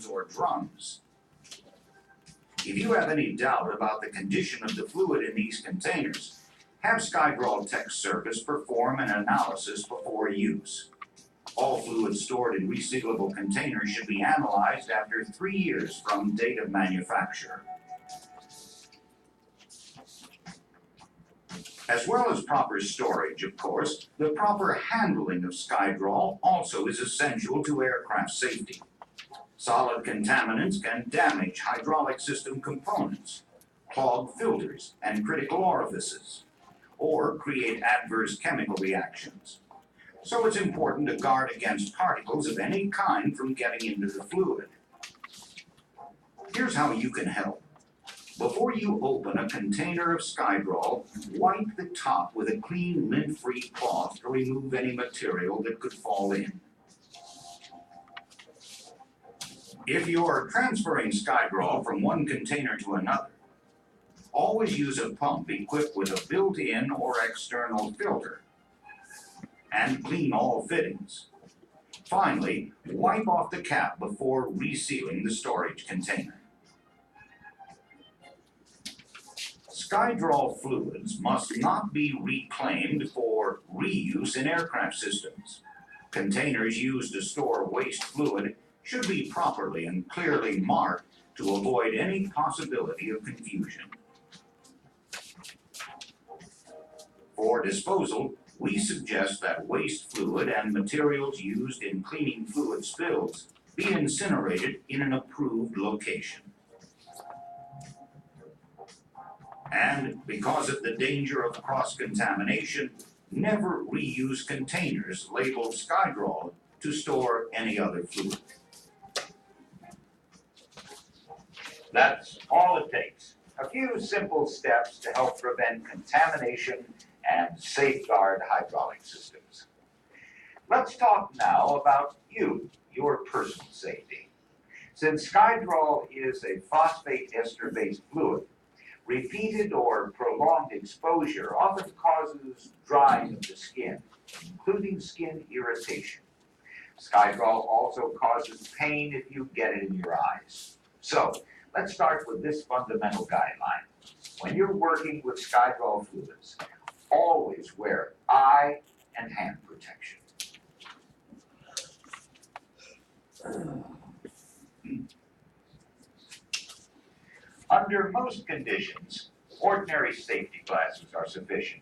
cans or drums. If you have any doubt about the condition of the fluid in these containers, have Skydraw Tech Service perform an analysis before use. All fluids stored in resealable containers should be analyzed after 3 years from date of manufacture. As well as proper storage, of course, the proper handling of Skydraw also is essential to aircraft safety. Solid contaminants can damage hydraulic system components, clog filters and critical orifices, or create adverse chemical reactions. So it's important to guard against particles of any kind from getting into the fluid. Here's how you can help. Before you open a container of Skydraw, wipe the top with a clean, lint-free cloth to remove any material that could fall in. If you are transferring Skydraw from one container to another, always use a pump equipped with a built-in or external filter, and clean all fittings. Finally, wipe off the cap before resealing the storage container. Skydraw fluids must not be reclaimed for reuse in aircraft systems. Containers used to store waste fluid should be properly and clearly marked to avoid any possibility of confusion. For disposal, we suggest that waste fluid and materials used in cleaning fluid spills be incinerated in an approved location. And because of the danger of cross-contamination, never reuse containers labeled Skydraw to store any other fluid. That's all it takes. A few simple steps to help prevent contamination and safeguard hydraulic systems. Let's talk now about your personal safety. Since Skydraw is a phosphate ester-based fluid, repeated or prolonged exposure often causes drying of the skin, including skin irritation. Skydraw also causes pain if you get it in your eyes. So, let's start with this fundamental guideline. When you're working with Skydraw fluids, always wear eye and hand protection. Under most conditions, ordinary safety glasses are sufficient.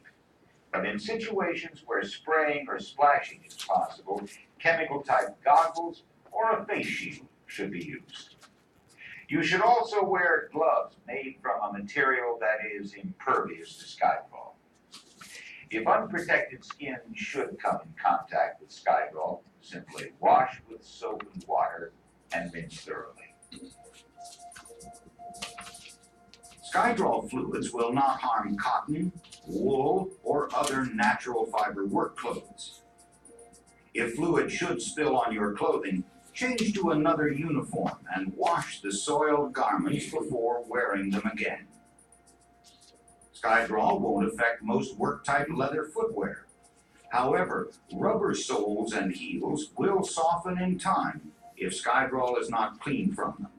But in situations where spraying or splashing is possible, chemical-type goggles or a face shield should be used. You should also wear gloves made from a material that is impervious to Skydraw. If unprotected skin should come in contact with Skydraw, simply wash with soap and water and rinse thoroughly. Skydraw fluids will not harm cotton, wool, or other natural fiber work clothes. If fluid should spill on your clothing, change to another uniform and wash the soiled garments before wearing them again. Skydraw won't affect most work-type leather footwear. However, rubber soles and heels will soften in time if Skydraw is not cleaned from them.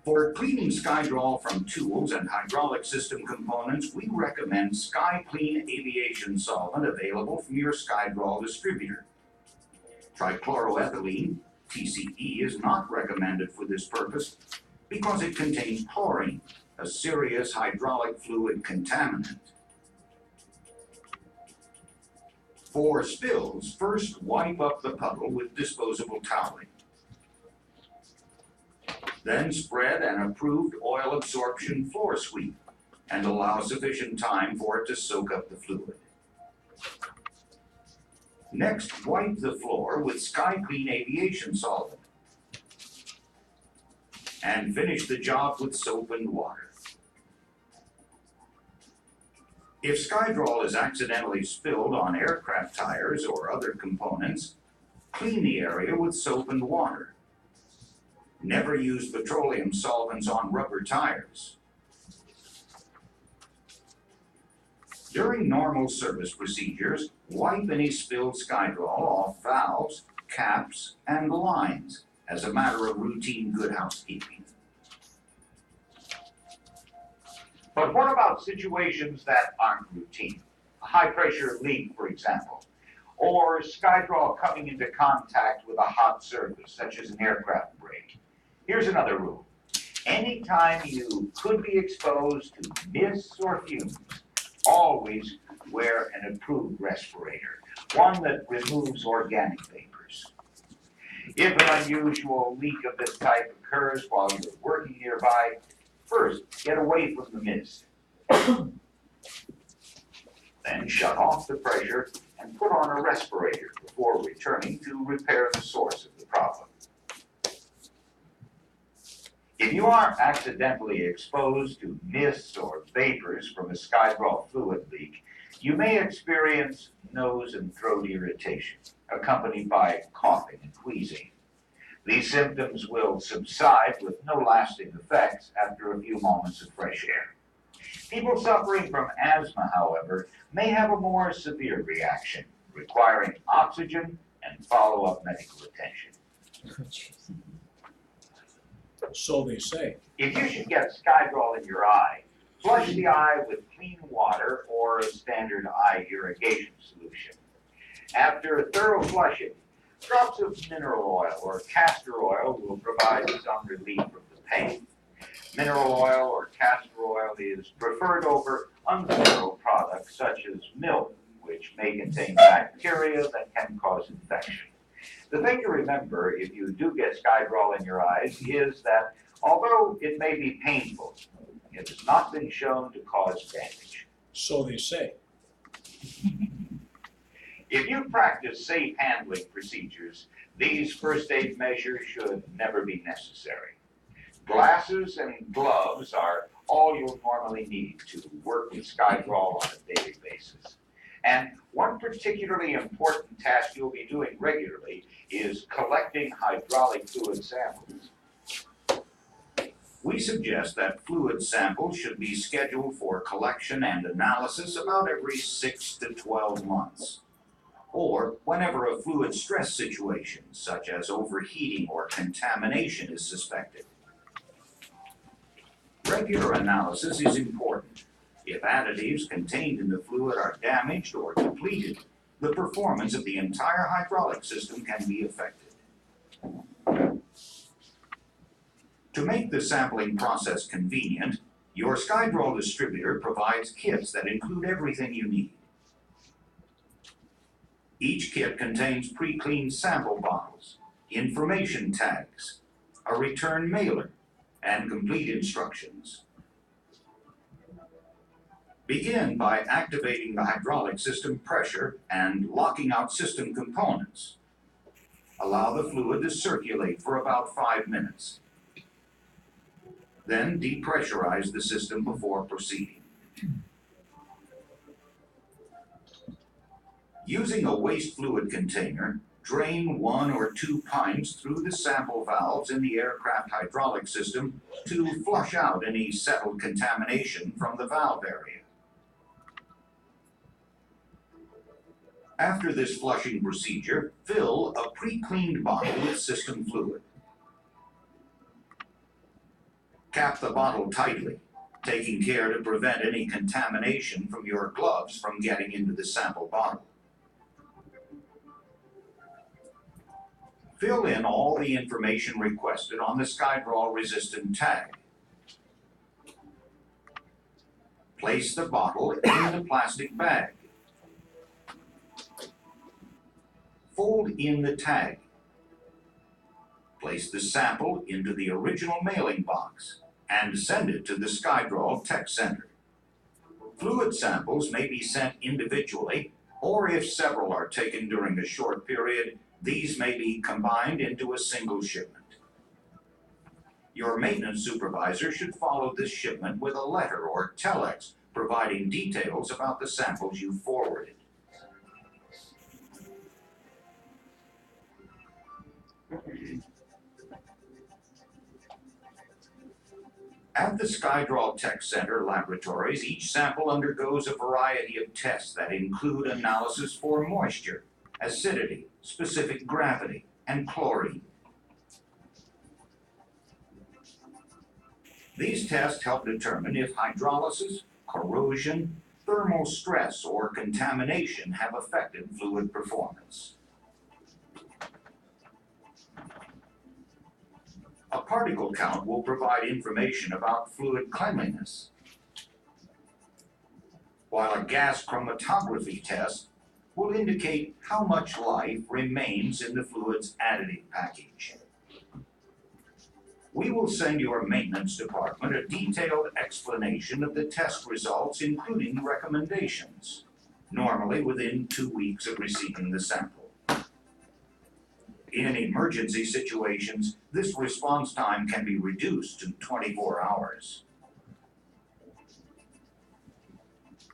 For cleaning Skydraw from tools and hydraulic system components, we recommend SkyClean Aviation Solvent available from your Skydraw distributor. Trichloroethylene, TCE, is not recommended for this purpose because it contains chlorine, a serious hydraulic fluid contaminant. For spills, first wipe up the puddle with disposable toweling. Then spread an approved oil absorption floor sweep and allow sufficient time for it to soak up the fluid. Next, wipe the floor with SkyClean Aviation Solvent and finish the job with soap and water. If Skydraw is accidentally spilled on aircraft tires or other components, clean the area with soap and water. Never use petroleum solvents on rubber tires. During normal service procedures, wipe any spilled Skydrol off valves, caps, and lines as a matter of routine good housekeeping. But what about situations that aren't routine? A high-pressure leak, for example, or Skydrol coming into contact with a hot surface, such as an aircraft brake. Here's another rule. Anytime you could be exposed to mist or fumes, always wear an approved respirator, one that removes organic vapors. If an unusual leak of this type occurs while you're working nearby, first get away from the mist. Then shut off the pressure and put on a respirator before returning to repair the source of the problem. If you are accidentally exposed to mists or vapors from a Skydrol fluid leak, you may experience nose and throat irritation, accompanied by coughing and wheezing. These symptoms will subside with no lasting effects after a few moments of fresh air. People suffering from asthma, however, may have a more severe reaction, requiring oxygen and follow-up medical attention. So they say. If you should get Skydrol in your eye, flush the eye with clean water or a standard eye irrigation solution. After thorough flushing, drops of mineral oil or castor oil will provide some relief from the pain. Mineral oil or castor oil is preferred over unmineral products such as milk, which may contain bacteria that can cause infection. The thing to remember if you do get Skydrol in your eyes is that although it may be painful, it has not been shown to cause damage. So they say. If you practice safe handling procedures, these first aid measures should never be necessary. Glasses and gloves are all you'll normally need to work with Skydrol on a daily basis. And one particularly important task you'll be doing regularly is collecting hydraulic fluid samples. We suggest that fluid samples should be scheduled for collection and analysis about every 6 to 12 months, or whenever a fluid stress situation, such as overheating or contamination, is suspected. Regular analysis is important. If additives contained in the fluid are damaged or depleted, the performance of the entire hydraulic system can be affected. To make the sampling process convenient, your Skydrol distributor provides kits that include everything you need. Each kit contains pre-cleaned sample bottles, information tags, a return mailer, and complete instructions. Begin by activating the hydraulic system pressure and locking out system components. Allow the fluid to circulate for about 5 minutes. Then depressurize the system before proceeding. Using a waste fluid container, drain 1 or 2 pints through the sample valves in the aircraft hydraulic system to flush out any settled contamination from the valve area. After this flushing procedure, fill a pre-cleaned bottle with system fluid. Cap the bottle tightly, taking care to prevent any contamination from your gloves from getting into the sample bottle. Fill in all the information requested on the Skydrol resistant tag. Place the bottle in the plastic bag. Fold in the tag. Place the sample into the original mailing box and send it to the Skydrol Tech Center. Fluid samples may be sent individually, or if several are taken during a short period, these may be combined into a single shipment. Your maintenance supervisor should follow this shipment with a letter or telex providing details about the samples you forwarded. At the SkyDraw Tech Center laboratories, each sample undergoes a variety of tests that include analysis for moisture, acidity, specific gravity, and chlorine. These tests help determine if hydrolysis, corrosion, thermal stress, or contamination have affected fluid performance. A particle count will provide information about fluid cleanliness, while a gas chromatography test will indicate how much life remains in the fluid's additive package. We will send your maintenance department a detailed explanation of the test results, including recommendations, normally within 2 weeks of receiving the sample. In emergency situations, this response time can be reduced to 24 hours.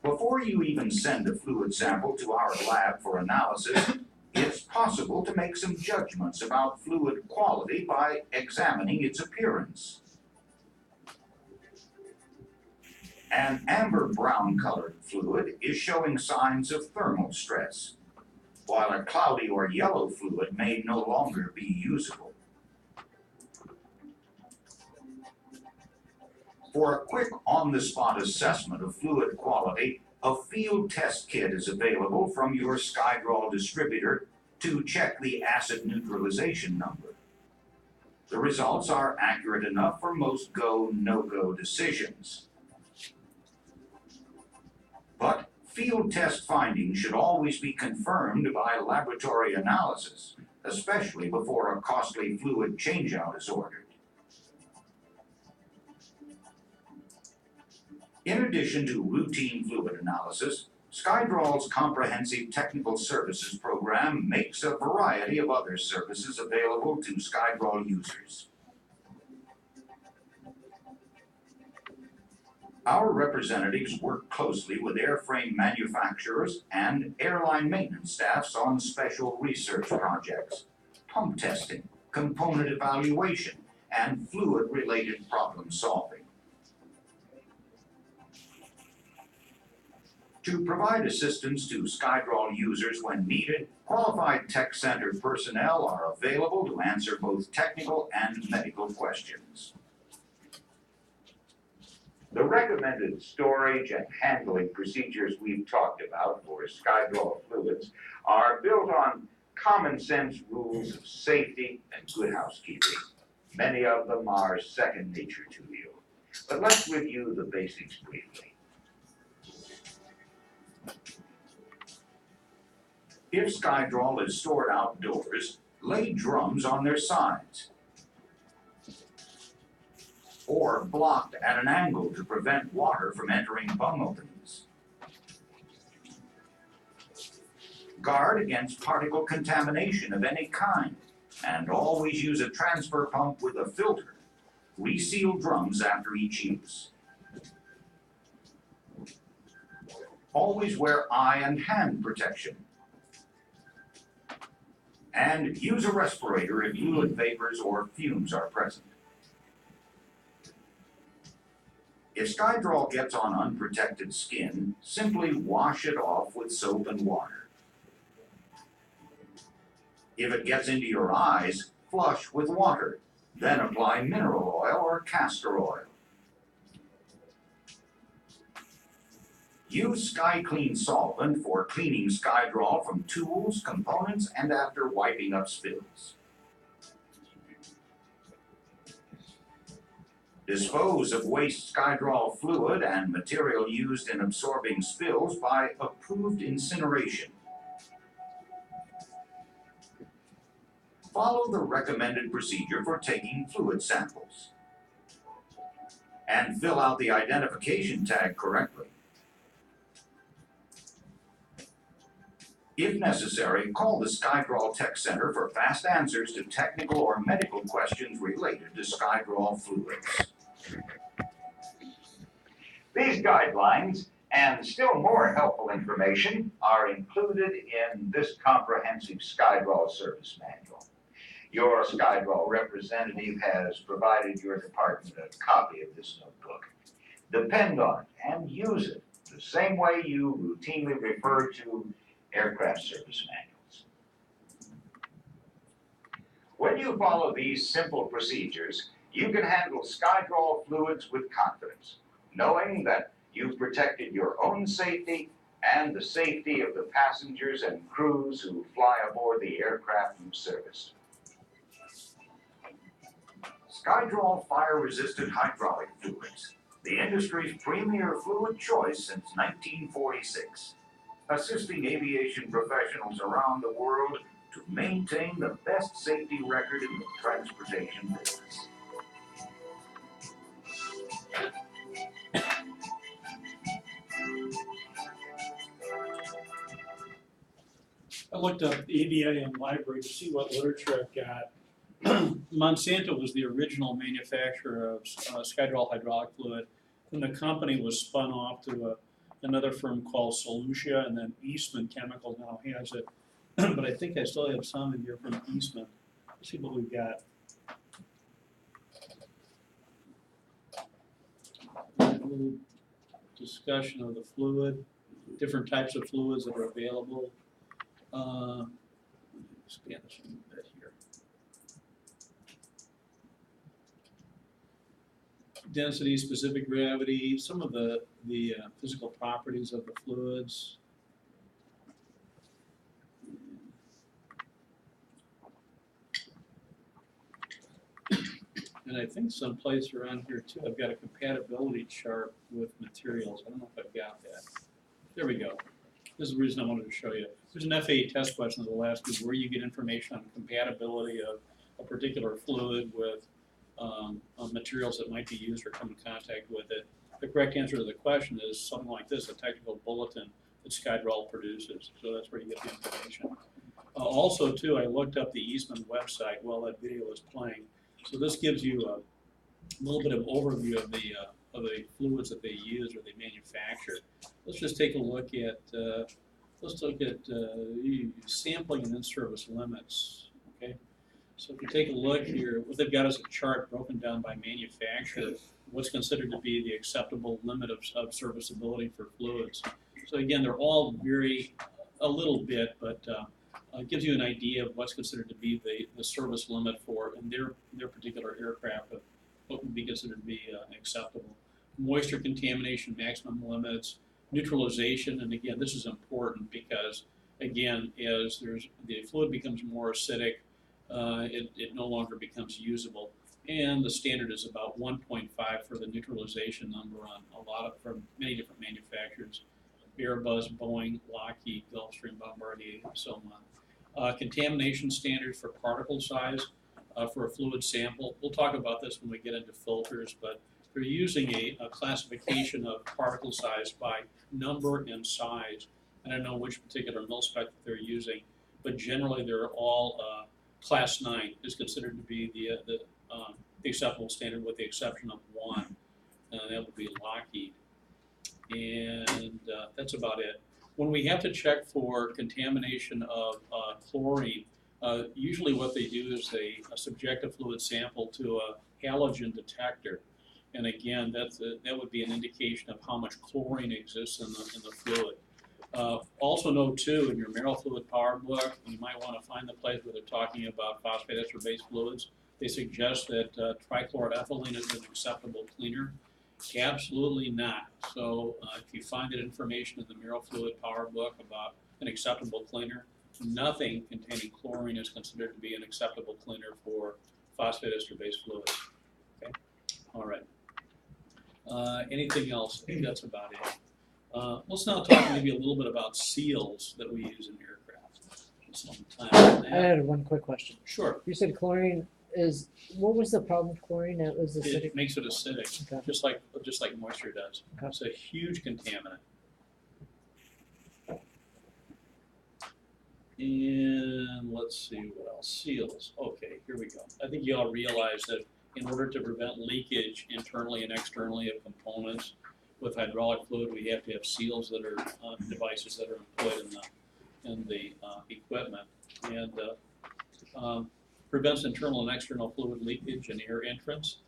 Before you even send a fluid sample to our lab for analysis, it's possible to make some judgments about fluid quality by examining its appearance. An amber-brown colored fluid is showing signs of thermal stress, while a cloudy or yellow fluid may no longer be usable. For a quick on-the-spot assessment of fluid quality, a field test kit is available from your SkyDraw distributor to check the acid neutralization number. The results are accurate enough for most go, no-go decisions. But field test findings should always be confirmed by laboratory analysis, especially before a costly fluid changeout is ordered. In addition to routine fluid analysis, SkyDraw's comprehensive technical services program makes a variety of other services available to SkyDraw users. Our representatives work closely with airframe manufacturers and airline maintenance staffs on special research projects, pump testing, component evaluation, and fluid-related problem solving. To provide assistance to SkyDraw users when needed, qualified Tech Center personnel are available to answer both technical and medical questions. The recommended storage and handling procedures we've talked about for SkyDraw fluids are built on common sense rules of safety and good housekeeping. Many of them are second nature to you. But let's review the basics briefly. If SkyDraw is stored outdoors, lay drums on their sides, or blocked at an angle to prevent water from entering bung openings. Guard against particle contamination of any kind, and always use a transfer pump with a filter. Reseal drums after each use. Always wear eye and hand protection. And use a respirator if fluid vapors or fumes are present. If SkyDraw gets on unprotected skin, simply wash it off with soap and water. If it gets into your eyes, flush with water, then apply mineral oil or castor oil. Use SkyClean solvent for cleaning SkyDraw from tools, components, and after wiping up spills. Dispose of waste SkyDraw fluid and material used in absorbing spills by approved incineration. Follow the recommended procedure for taking fluid samples. And fill out the identification tag correctly. If necessary, call the SkyDraw Tech Center for fast answers to technical or medical questions related to SkyDraw fluids. These guidelines and still more helpful information are included in this comprehensive SkyDraw service manual. Your Skydrow representative has provided your department a copy of this notebook. Depend on it and use it the same way you routinely refer to aircraft service manuals. When you follow these simple procedures, you can handle Skydrow fluids with confidence, knowing that you've protected your own safety and the safety of the passengers and crews who fly aboard the aircraft you service. Skydrow fire-resistant hydraulic fluids, the industry's premier fluid choice since 1946, assisting aviation professionals around the world to maintain the best safety record in the transportation business. I looked up the AVIM library to see what literature I've got. Monsanto was the original manufacturer of Skydrow hydraulic fluid, and the company was spun off to another firm called Solutia, and then Eastman Chemical now has it. But I think I still have some in here from Eastman. Let's see what we've got. A little discussion of the fluid, different types of fluids that are available. Expand this a little bit here. Density, specific gravity, some of the physical properties of the fluids. And I think someplace around here too, I've got a compatibility chart with materials. I don't know if I've got that. There we go. This is the reason I wanted to show you. There's an FAA test question that will ask you where you get information on compatibility of a particular fluid with materials that might be used or come in contact with it. The correct answer to the question is something like this, a technical bulletin that Skydrow produces. So that's where you get the information. Also, too, I looked up the Eastman website while that video was playing. So this gives you a little bit of overview of the fluids that they use or they manufacture. Let's just take a look at sampling and in-service limits. Okay, so if you take a look here, what they've got is a chart broken down by manufacturer, what's considered to be the acceptable limit of serviceability for fluids. So again, they're all vary a little bit, but it gives you an idea of what's considered to be the service limit for in their particular aircraft of what would be considered to be acceptable. Moisture contamination maximum limits, neutralization, and again, this is important because, again, as the fluid becomes more acidic, it no longer becomes usable. And the standard is about 1.5 for the neutralization number on from many different manufacturers, Airbus, Boeing, Lockheed, Gulfstream, Bombardier, and so on. Contamination standards for particle size for a fluid sample. We'll talk about this when we get into filters, but they're using a classification of particle size by number and size. I don't know which particular mil-spec that they're using, but generally they're all class 9 is considered to be the acceptable standard with the exception of one. That would be Lockheed. And that's about it. When we have to check for contamination of chlorine, usually what they do is they subject a fluid sample to a halogen detector. And again, that would be an indication of how much chlorine exists in the fluid. Also note too, in your Merrill Fluid Power Book, you might want to find the place where they're talking about phosphate ester-based fluids. They suggest that trichloroethylene is an acceptable cleaner. Absolutely not. So if you find that information in the Merrill Fluid Power Book about an acceptable cleaner, nothing containing chlorine is considered to be an acceptable cleaner for phosphate ester-based fluids. Okay. All right. Anything else? I think that's about it. Let's now talk maybe a little bit about seals that we use in aircraft. I had one quick question. Sure. You said chlorine is, what was the problem with chlorine? That was acidic? It makes it acidic, Okay. just like moisture does. Okay. It's a huge contaminant. And let's see what else. Seals. Okay, here we go. I think you all realize that in order to prevent leakage internally and externally of components with hydraulic fluid, we have to have seals that are devices that are employed in the equipment. And prevents internal and external fluid leakage and air entrance.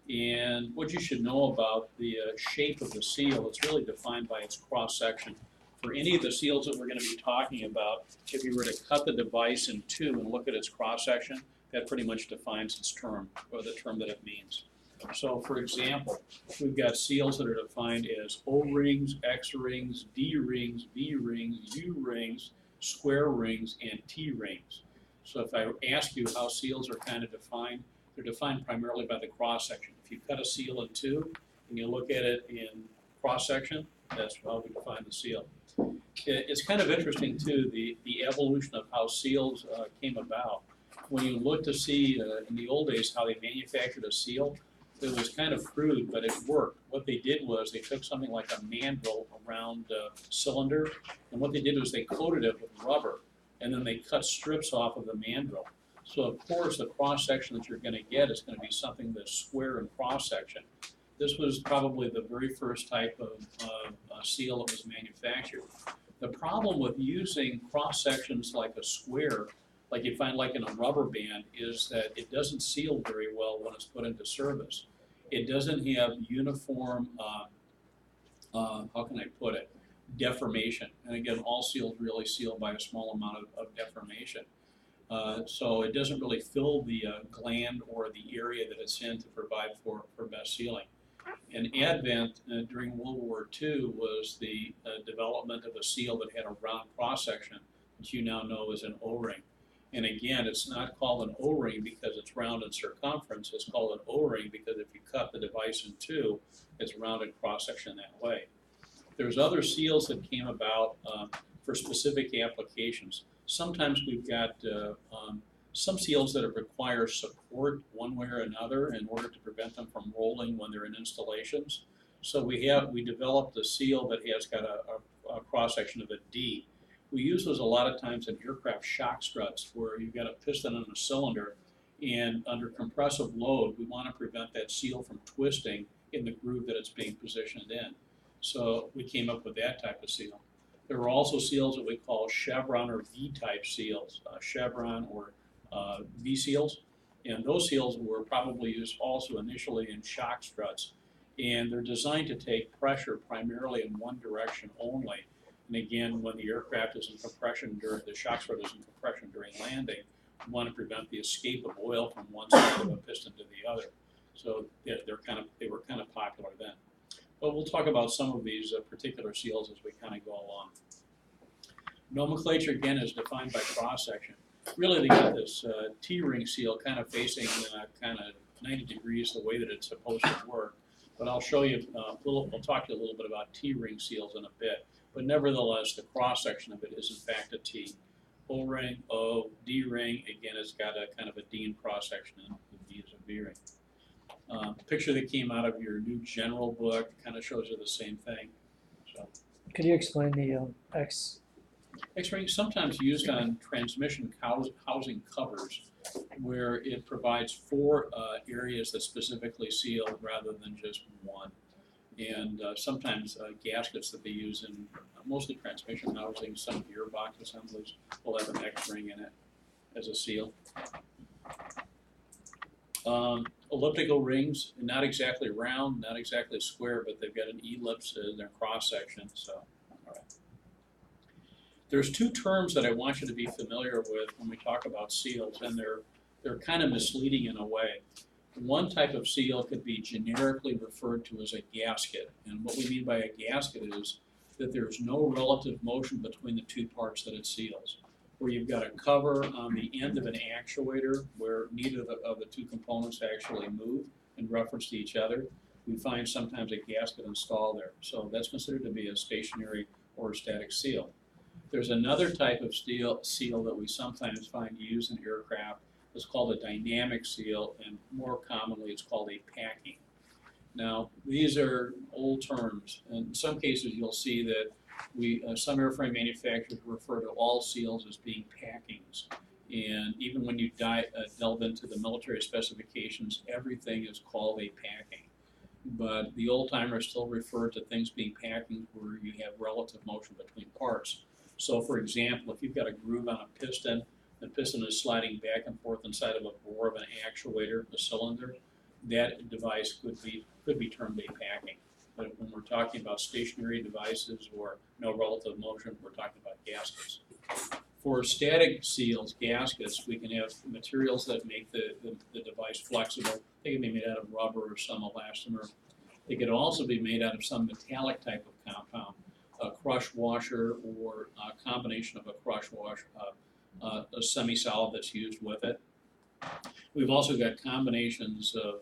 And what you should know about the shape of the seal, it's really defined by its cross-section. For any of the seals that we're going to be talking about, if you were to cut the device in two and look at its cross-section, that pretty much defines its term, or the term that it means. So for example, we've got seals that are defined as O-rings, X-rings, D-rings, V-rings, U-rings, square rings, and T-rings. So if I ask you how seals are kind of defined, they're defined primarily by the cross-section. If you cut a seal in two and you look at it in cross-section, that's how we define the seal. It's kind of interesting too, the evolution of how seals came about. When you look to see in the old days how they manufactured a seal, it was kind of crude, but it worked. What they did was they took something like a mandrel around a cylinder, and what they did was they coated it with rubber, and then they cut strips off of the mandrel. So of course the cross-section that you're going to get is going to be something that's square in cross-section. This was probably the very first type of seal that was manufactured. The problem with using cross-sections like a square, like you find like in a rubber band, is that it doesn't seal very well when it's put into service. It doesn't have uniform, how can I put it, deformation. And again, all seals really seal by a small amount of deformation. So it doesn't really fill the gland or the area that it's in to provide for best sealing. An advent during World War II was the development of a seal that had a round cross-section, which you now know is an O-ring. And again, it's not called an O-ring because it's round in circumference. It's called an O-ring because if you cut the device in two, it's rounded cross-section that way. There's other seals that came about for specific applications. Sometimes we've got some seals that require support one way or another in order to prevent them from rolling when they're in installations. So we developed a seal that has got a cross-section of a D. We use those a lot of times in aircraft shock struts where you've got a piston and a cylinder, and under compressive load, we want to prevent that seal from twisting in the groove that it's being positioned in. So we came up with that type of seal. There were also seals that we call chevron or V-type seals, chevron or V seals, and those seals were probably used also initially in shock struts, and they're designed to take pressure primarily in one direction only. And again, when the aircraft is in compression during the shock strut is in compression during landing, we want to prevent the escape of oil from one side of a piston to the other. So they were kind of popular then. But we'll talk about some of these particular seals as we kind of go along. Nomenclature again is defined by cross-section. Really, they got this T-ring seal kind of facing kind of 90 degrees the way that it's supposed to work. But I'll show you I'll talk to you a little bit about T-ring seals in a bit. But nevertheless, the cross-section of it is in fact a T. O-ring, O, D-ring, again, it's got a kind of a D in cross-section, and the V is a V-ring. The picture that came out of your new general book kind of shows you the same thing. So, Could you explain the X-ring is sometimes used on transmission housing covers, where it provides four areas that specifically seal rather than just one. And sometimes gaskets that they use in mostly transmission housing, some gearbox assemblies will have an X-ring in it as a seal. Elliptical rings, not exactly round, not exactly square, but they've got an ellipse in their cross-section. So, all right. There's two terms that I want you to be familiar with when we talk about seals, and they're kind of misleading in a way. One type of seal could be generically referred to as a gasket, and what we mean by a gasket is that there's no relative motion between the two parts that it seals, where you've got a cover on the end of an actuator where neither of the two components actually move in reference to each other. We find sometimes a gasket installed there, so that's considered to be a stationary or a static seal. There's another type of seal that we sometimes find used in aircraft. It's called a dynamic seal, and more commonly it's called a packing. Now, these are old terms. In some cases, you'll see that some airframe manufacturers refer to all seals as being packings. And even when you delve into the military specifications, everything is called a packing. But the old-timers still refer to things being packings where you have relative motion between parts. So, for example, if you've got a groove on a piston, the piston is sliding back and forth inside of a bore of an actuator, a cylinder, that device could be termed a packing. But when we're talking about stationary devices or no relative motion, we're talking about gaskets. For static seals, gaskets, we can have materials that make the device flexible. They can be made out of rubber or some elastomer. They could also be made out of some metallic type of compound, a crush washer or a combination of a crush wash, a semi-solid that's used with it. We've also got combinations of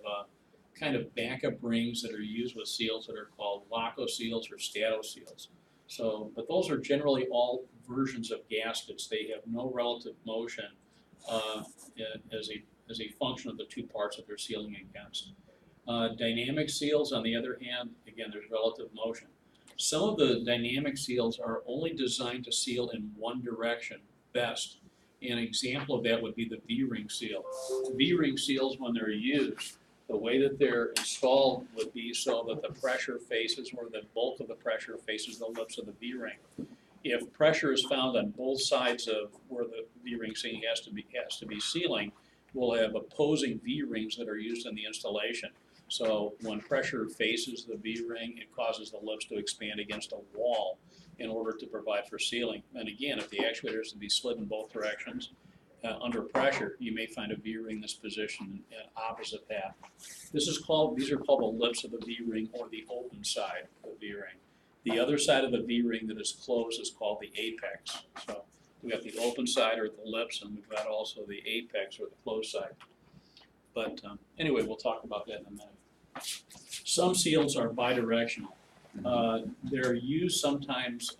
kind of backup rings that are used with seals that are called loco seals or stato seals. So, but those are generally all versions of gaskets. They have no relative motion as a function of the two parts that they're sealing against. Dynamic seals, on the other hand, again, there's relative motion. Some of the dynamic seals are only designed to seal in one direction best. An example of that would be the V-ring seal. V-ring seals, when they're used, the way that they're installed would be so that the pressure faces, or the bulk of the pressure faces the lips of the V-ring. If pressure is found on both sides of where the V-ring sealing has to be sealing, we'll have opposing V-rings that are used in the installation. So when pressure faces the V-ring, it causes the lips to expand against a wall in order to provide for sealing. And again, if the actuator is to be slid in both directions under pressure, you may find a V-ring that's positioned opposite that. These are called the lips of the V-ring, or the open side of the V-ring. The other side of the V-ring that is closed is called the apex. So we got the open side, or the lips, and we've got also the apex, or the closed side. But anyway, we'll talk about that in a minute. Some seals are bidirectional. They're used sometimes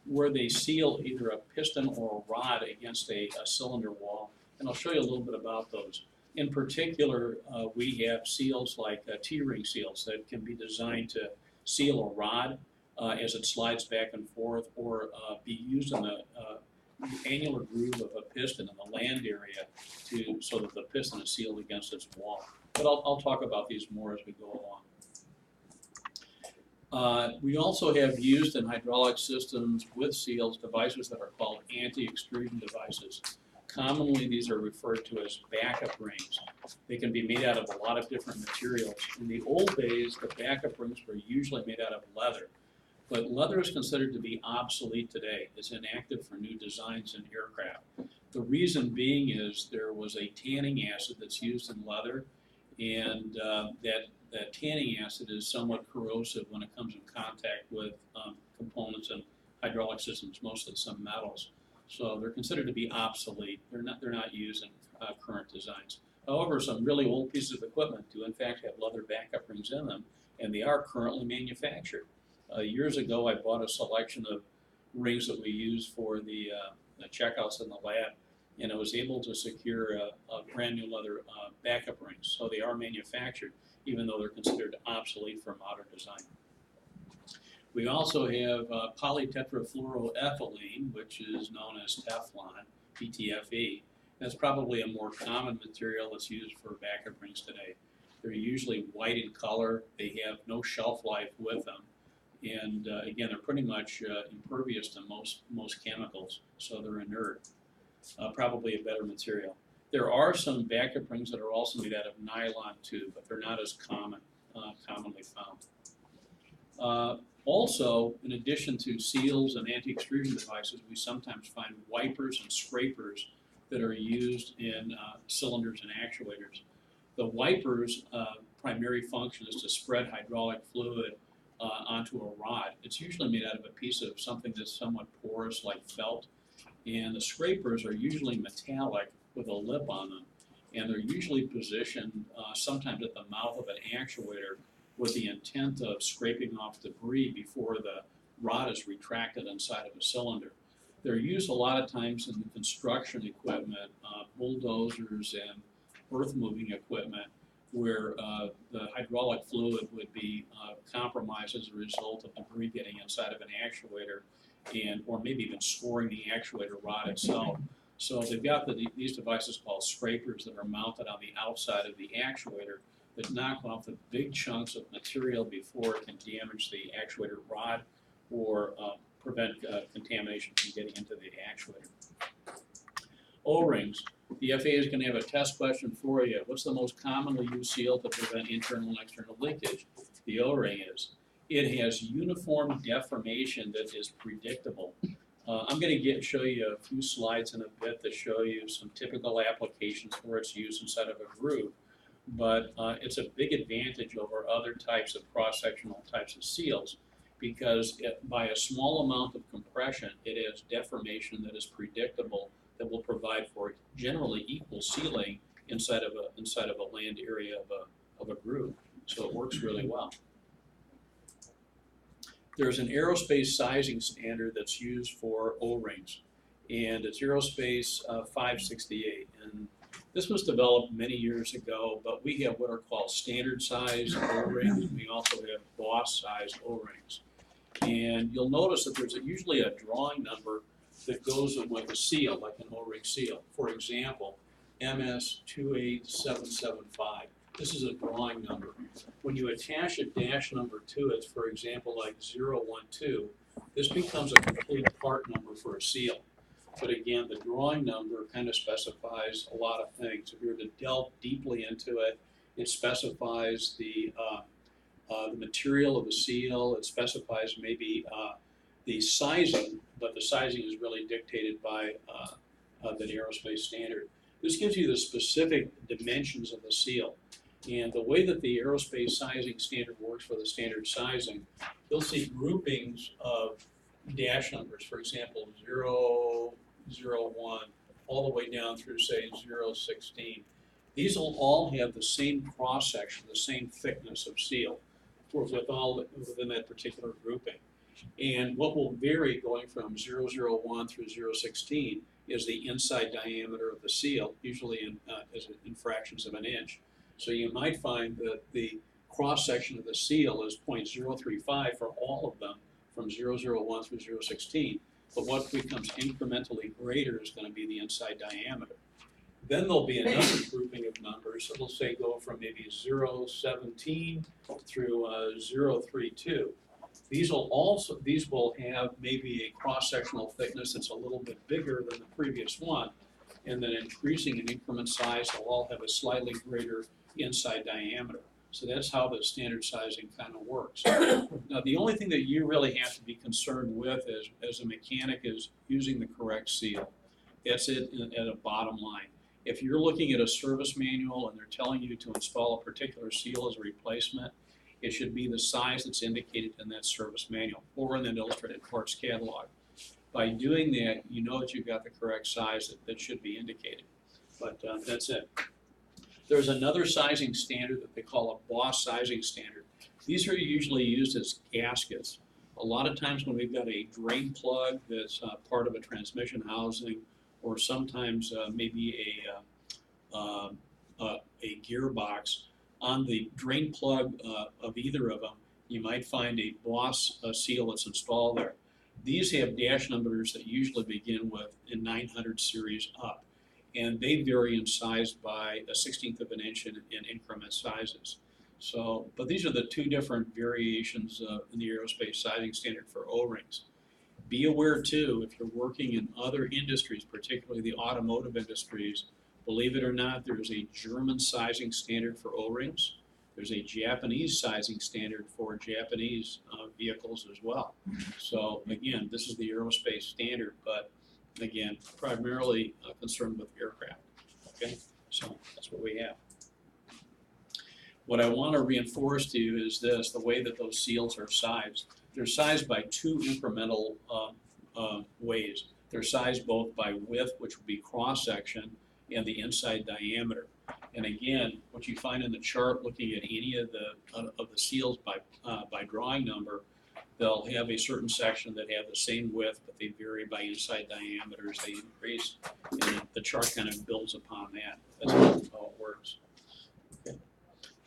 where they seal either a piston or a rod against a cylinder wall, and I'll show you a little bit about those. In particular, we have seals like T-ring seals that can be designed to seal a rod as it slides back and forth, or be used in the annular groove of a piston in the land area so that the piston is sealed against its wall. But I'll talk about these more as we go along. We also have used in hydraulic systems with seals devices that are called anti-extrusion devices. Commonly, these are referred to as backup rings. They can be made out of a lot of different materials. In the old days, the backup rings were usually made out of leather. But leather is considered to be obsolete today. It's inactive for new designs in aircraft. The reason being is there was a tanning acid that's used in leather, and that tanning acid is somewhat corrosive when it comes in contact with components and hydraulic systems, mostly some metals. So they're considered to be obsolete. They're not used in current designs. However, some really old pieces of equipment do in fact have leather backup rings in them, and they are currently manufactured. Years ago, I bought a selection of rings that we use for the checkouts in the lab, and I was able to secure a brand new leather backup rings. So they are manufactured, even though they're considered obsolete for modern design. We also have polytetrafluoroethylene, which is known as Teflon, PTFE. That's probably a more common material that's used for backup rings today. They're usually white in color. They have no shelf life with them. And again, they're pretty much impervious to most chemicals, so they're inert. Probably a better material. There are some backup rings that are also made out of nylon too, but they're not as commonly found. Also, in addition to seals and anti-extrusion devices, we sometimes find wipers and scrapers that are used in cylinders and actuators. The wipers' primary function is to spread hydraulic fluid onto a rod. It's usually made out of a piece of something that's somewhat porous, like felt, and the scrapers are usually metallic with a lip on them, and they're usually positioned sometimes at the mouth of an actuator with the intent of scraping off debris before the rod is retracted inside of a cylinder. They're used a lot of times in the construction equipment, bulldozers and earth-moving equipment, where the hydraulic fluid would be compromised as a result of debris getting inside of an actuator, or maybe even scoring the actuator rod itself. So they've got these devices called scrapers that are mounted on the outside of the actuator that knock off the big chunks of material before it can damage the actuator rod or prevent contamination from getting into the actuator. O-rings, the FAA is gonna have a test question for you. What's the most commonly used seal to prevent internal and external leakage? The O-ring is. It has uniform deformation that is predictable. I'm gonna show you a few slides in a bit that show you some typical applications for its use inside of a groove. But it's a big advantage over other types of cross-sectional types of seals because by a small amount of compression, it has deformation that is predictable that will provide for generally equal sealing inside of a land area of a groove. So it works really well. There's an aerospace sizing standard that's used for O-rings, and it's Aerospace 568. And this was developed many years ago, but we have what are called standard size O-rings. We also have boss size O-rings. And you'll notice that there's usually a drawing number that goes with a seal, like an O-ring seal. For example, MS28775. This is a drawing number. When you attach a dash number to it, for example, like 012, this becomes a complete part number for a seal. But again, the drawing number kind of specifies a lot of things. If you were to delve deeply into it, it specifies the material of the seal. It specifies maybe the sizing, but the sizing is really dictated by the aerospace standard. This gives you the specific dimensions of the seal. And the way that the aerospace sizing standard works for the standard sizing, you'll see groupings of dash numbers, for example, 0, 01, all the way down through, say, 016. These will all have the same cross-section, the same thickness of seal within that particular grouping. And what will vary going from 001 through 016 is the inside diameter of the seal, usually in fractions of an inch. So you might find that the cross-section of the seal is 0.035 for all of them from 001 through 016. But what becomes incrementally greater is going to be the inside diameter. Then there'll be another grouping of numbers that will say go from maybe 017 through 032. These will have maybe a cross-sectional thickness that's a little bit bigger than the previous one, and then increasing in increment size, they'll all have a slightly greater inside diameter. So that's how the standard sizing kind of works. Now, the only thing that you really have to be concerned with as a mechanic is using the correct seal. That's it at a bottom line. If you're looking at a service manual and they're telling you to install a particular seal as a replacement, it should be the size that's indicated in that service manual or in that illustrated parts catalog. By doing that, you know that you've got the correct size that should be indicated. But that's it. There's another sizing standard that they call a boss sizing standard. These are usually used as gaskets. A lot of times when we've got a drain plug that's part of a transmission housing, or sometimes maybe a gearbox, on the drain plug of either of them, you might find a boss seal that's installed there. These have dash numbers that usually begin with a 900 series up, and they vary in size by a 1/16 of an inch in increment sizes. So, but these are the two different variations in the aerospace sizing standard for O-rings. Be aware too, if you're working in other industries, particularly the automotive industries, believe it or not, there's a German sizing standard for O-rings. There's a Japanese sizing standard for Japanese vehicles as well. So again, this is the aerospace standard, but again, primarily concerned with aircraft. Okay, so that's what we have. What I want to reinforce to you is this: the way that those seals are sized. They're sized by two incremental ways. They're sized both by width, which would be cross-section, and the inside diameter. And again, what you find in the chart, looking at any of the seals by drawing number, they'll have a certain section that have the same width, but they vary by inside diameter as they increase. And the chart kind of builds upon that. That's how it works. Okay.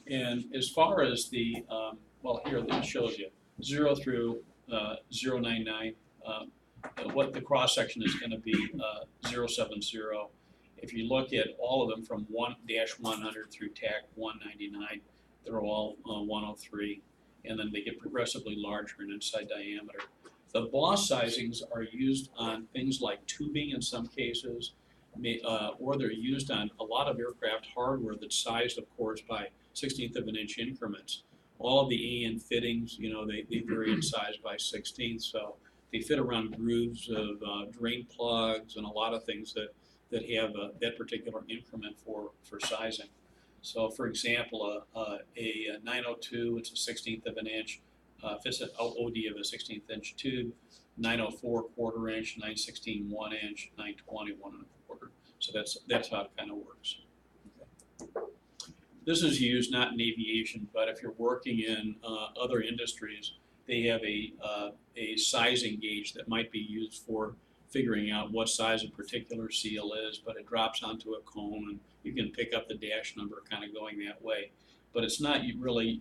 And as far as the, well, here it shows you 0 through 099. What the cross section is going to be 070. If you look at all of them from 1-100 through TAC 199, they're all 103, and then they get progressively larger in inside diameter. The boss sizings are used on things like tubing in some cases. or they're used on a lot of aircraft hardware that's sized, of course, by 1/16 of an inch increments. All of the AN fittings, they vary in size by 1/16, so they fit around grooves of drain plugs and a lot of things that have that particular increment for sizing. So, for example, a 902, it's a 1/16 of an inch, fits an OD of a 1/16 inch tube. 904 quarter inch, 916 1 inch, 920 1 1/4. So that's how it kind of works. Okay. This is used not in aviation, but if you're working in other industries, they have a sizing gauge that might be used for figuring out what size a particular seal is, but it drops onto a cone and you can pick up the dash number kind of going that way. But it's not really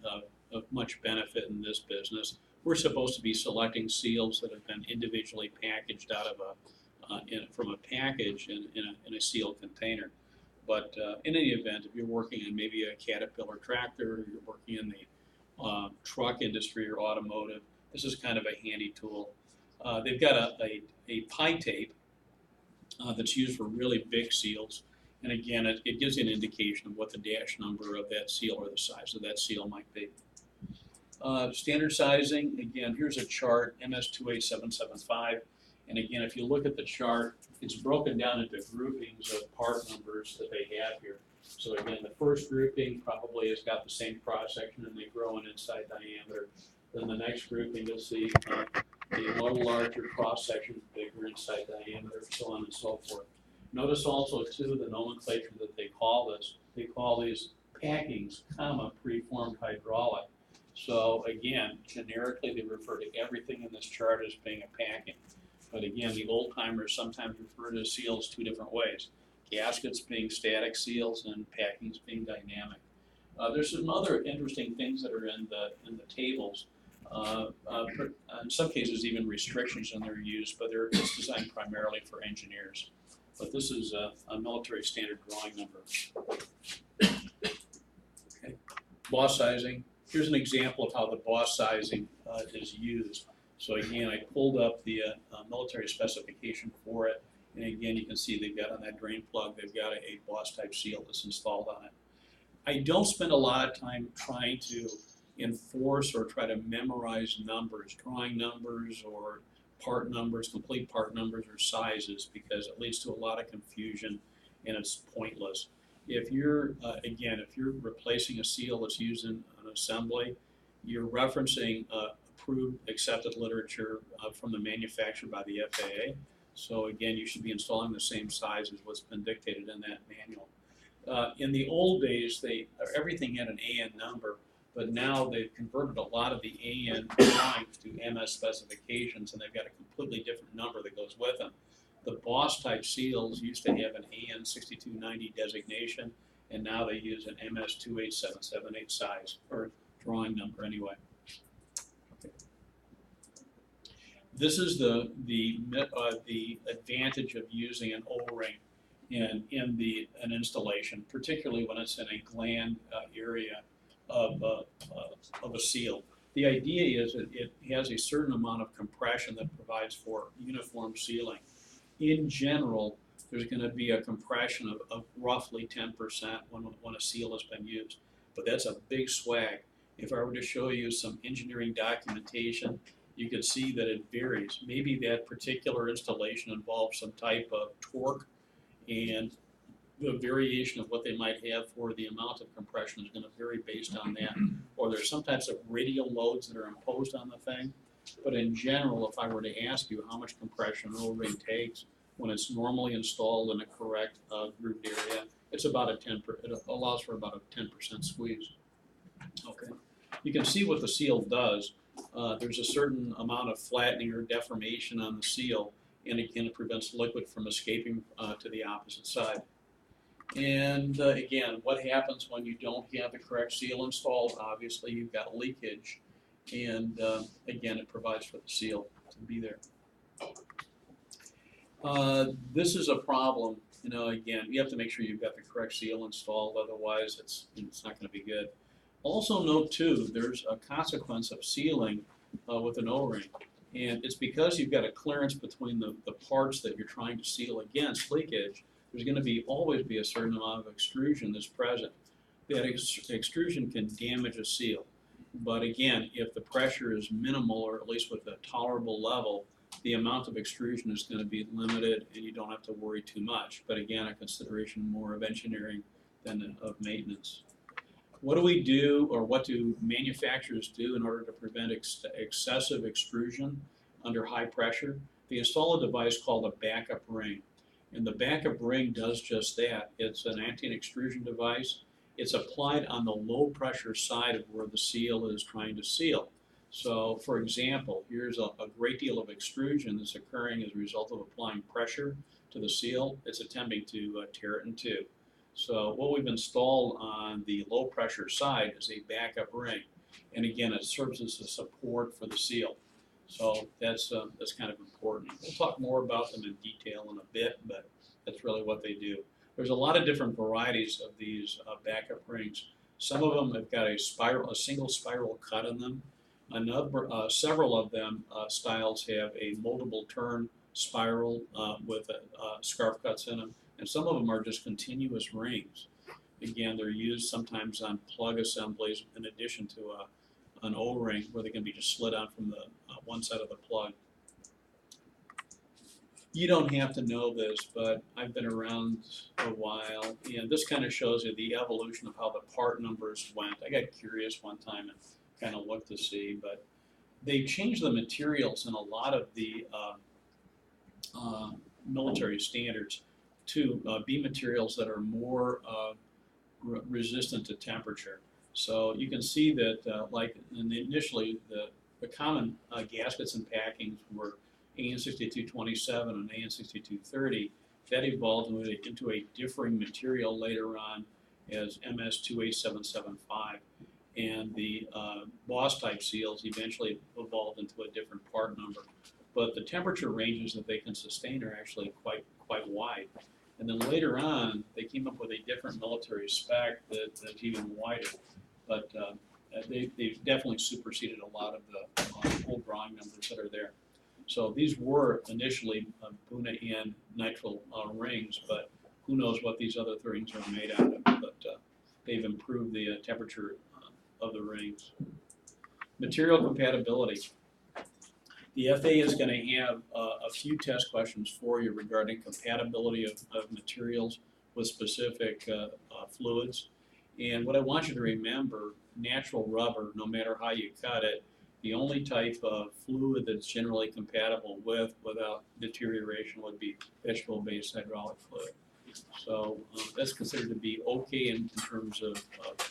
of much benefit in this business. We're supposed to be selecting seals that have been individually packaged out of from a package in a sealed container. But in any event, if you're working in maybe a Caterpillar tractor, or you're working in the truck industry or automotive, this is kind of a handy tool. They've got a pie tape that's used for really big seals. And again, it gives you an indication of what the dash number of that seal or the size of that seal might be. Standard sizing, again, here's a chart, MS28775. And again, if you look at the chart, it's broken down into groupings of part numbers that they have here. So again, the first grouping probably has got the same cross section and they grow in inside diameter. Then the next grouping, you'll see a little larger cross section, bigger inside diameter, so on and so forth. Notice also too the nomenclature that they call this. They call these packings, preformed hydraulic. So again, generically they refer to everything in this chart as being a packing. But again, the old timers sometimes refer to seals two different ways. Gaskets being static seals and packings being dynamic. There's some other interesting things that are in the tables. In some cases even restrictions on their use, but it's designed primarily for engineers. But this is a military standard drawing number. Okay. Boss sizing. Here's an example of how the boss sizing is used. So again, I pulled up the military specification for it, and again, you can see they've got on that drain plug, they've got a boss type seal that's installed on it. I don't spend a lot of time trying to enforce or try to memorize numbers, drawing numbers or part numbers, complete part numbers or sizes, because it leads to a lot of confusion and it's pointless. If you're, again, if you're replacing a seal that's used in an assembly, you're referencing approved, accepted literature from the manufacturer by the FAA. So again, you should be installing the same size as what's been dictated in that manual. In the old days, everything had an AN number, but now they've converted a lot of the AN drawings to MS specifications, and they've got a completely different number that goes with them. The boss type seals used to have an AN 6290 designation, and now they use an MS 28778 size, or drawing number anyway. Okay. This is the advantage of using an O-ring in an installation, particularly when it's in a gland area of a seal. The idea is that it has a certain amount of compression that provides for uniform sealing. In general, there's going to be a compression of roughly 10% when a seal has been used, but that's a big swag. If I were to show you some engineering documentation, you could see that it varies. Maybe that particular installation involves some type of torque, and the variation of what they might have for the amount of compression is going to vary based on that. Or there's some types of radial loads that are imposed on the thing. But in general, if I were to ask you how much compression an O-ring takes when it's normally installed in a correct grooved area, it's about it allows for about a 10% squeeze. Okay. You can see what the seal does. There's a certain amount of flattening or deformation on the seal, and again, it prevents liquid from escaping to the opposite side. And again, what happens when you don't have the correct seal installed? Obviously, you've got leakage, and again, it provides for the seal to be there. This is a problem. Again, you have to make sure you've got the correct seal installed, otherwise it's not going to be good. Also note too, there's a consequence of sealing with an O-ring, and it's because you've got a clearance between the parts that you're trying to seal against leakage. there's going to always be a certain amount of extrusion that's present. That extrusion can damage a seal. But again, if the pressure is minimal, or at least with a tolerable level, the amount of extrusion is going to be limited and you don't have to worry too much. But again, a consideration more of engineering than of maintenance. What do we do, or what do manufacturers do in order to prevent excessive extrusion under high pressure? They install a device called a backup ring. And the backup ring does just that. It's an anti-extrusion device. It's applied on the low pressure side of where the seal is trying to seal. So for example, here's a great deal of extrusion that's occurring as a result of applying pressure to the seal. It's attempting to tear it in two. So what we've installed on the low pressure side is a backup ring. And again, it serves as a support for the seal. So that's kind of important. We'll talk more about them in detail in a bit, but that's really what they do. There's a lot of different varieties of these backup rings. Some of them have got a single spiral cut in them. Several of them styles have a multiple turn spiral with scarf cuts in them, and some of them are just continuous rings. Again, they're used sometimes on plug assemblies in addition to an O-ring where they can be just slid on from the one side of the plug. You don't have to know this, but I've been around a while, and this kind of shows you the evolution of how the part numbers went. I got curious one time and kind of looked to see, but they changed the materials in a lot of the military standards to be materials that are more resistant to temperature. So you can see that, like initially, the common gaskets and packings were AN 6227 and AN 6230. That evolved into a differing material later on as MS 28775. And the Boss type seals eventually evolved into a different part number. But the temperature ranges that they can sustain are actually quite wide. And then later on, they came up with a different military spec that's even wider. But they've definitely superseded a lot of the old drawing numbers that are there. So these were initially Buna and nitrile rings, but who knows what these other rings are made out of. But they've improved the temperature of the rings. Material compatibility. The FAA is going to have a few test questions for you regarding compatibility of materials with specific fluids. And what I want you to remember, natural rubber, no matter how you cut it, the only type of fluid that's generally compatible without deterioration would be vegetable-based hydraulic fluid. So that's considered to be okay in terms of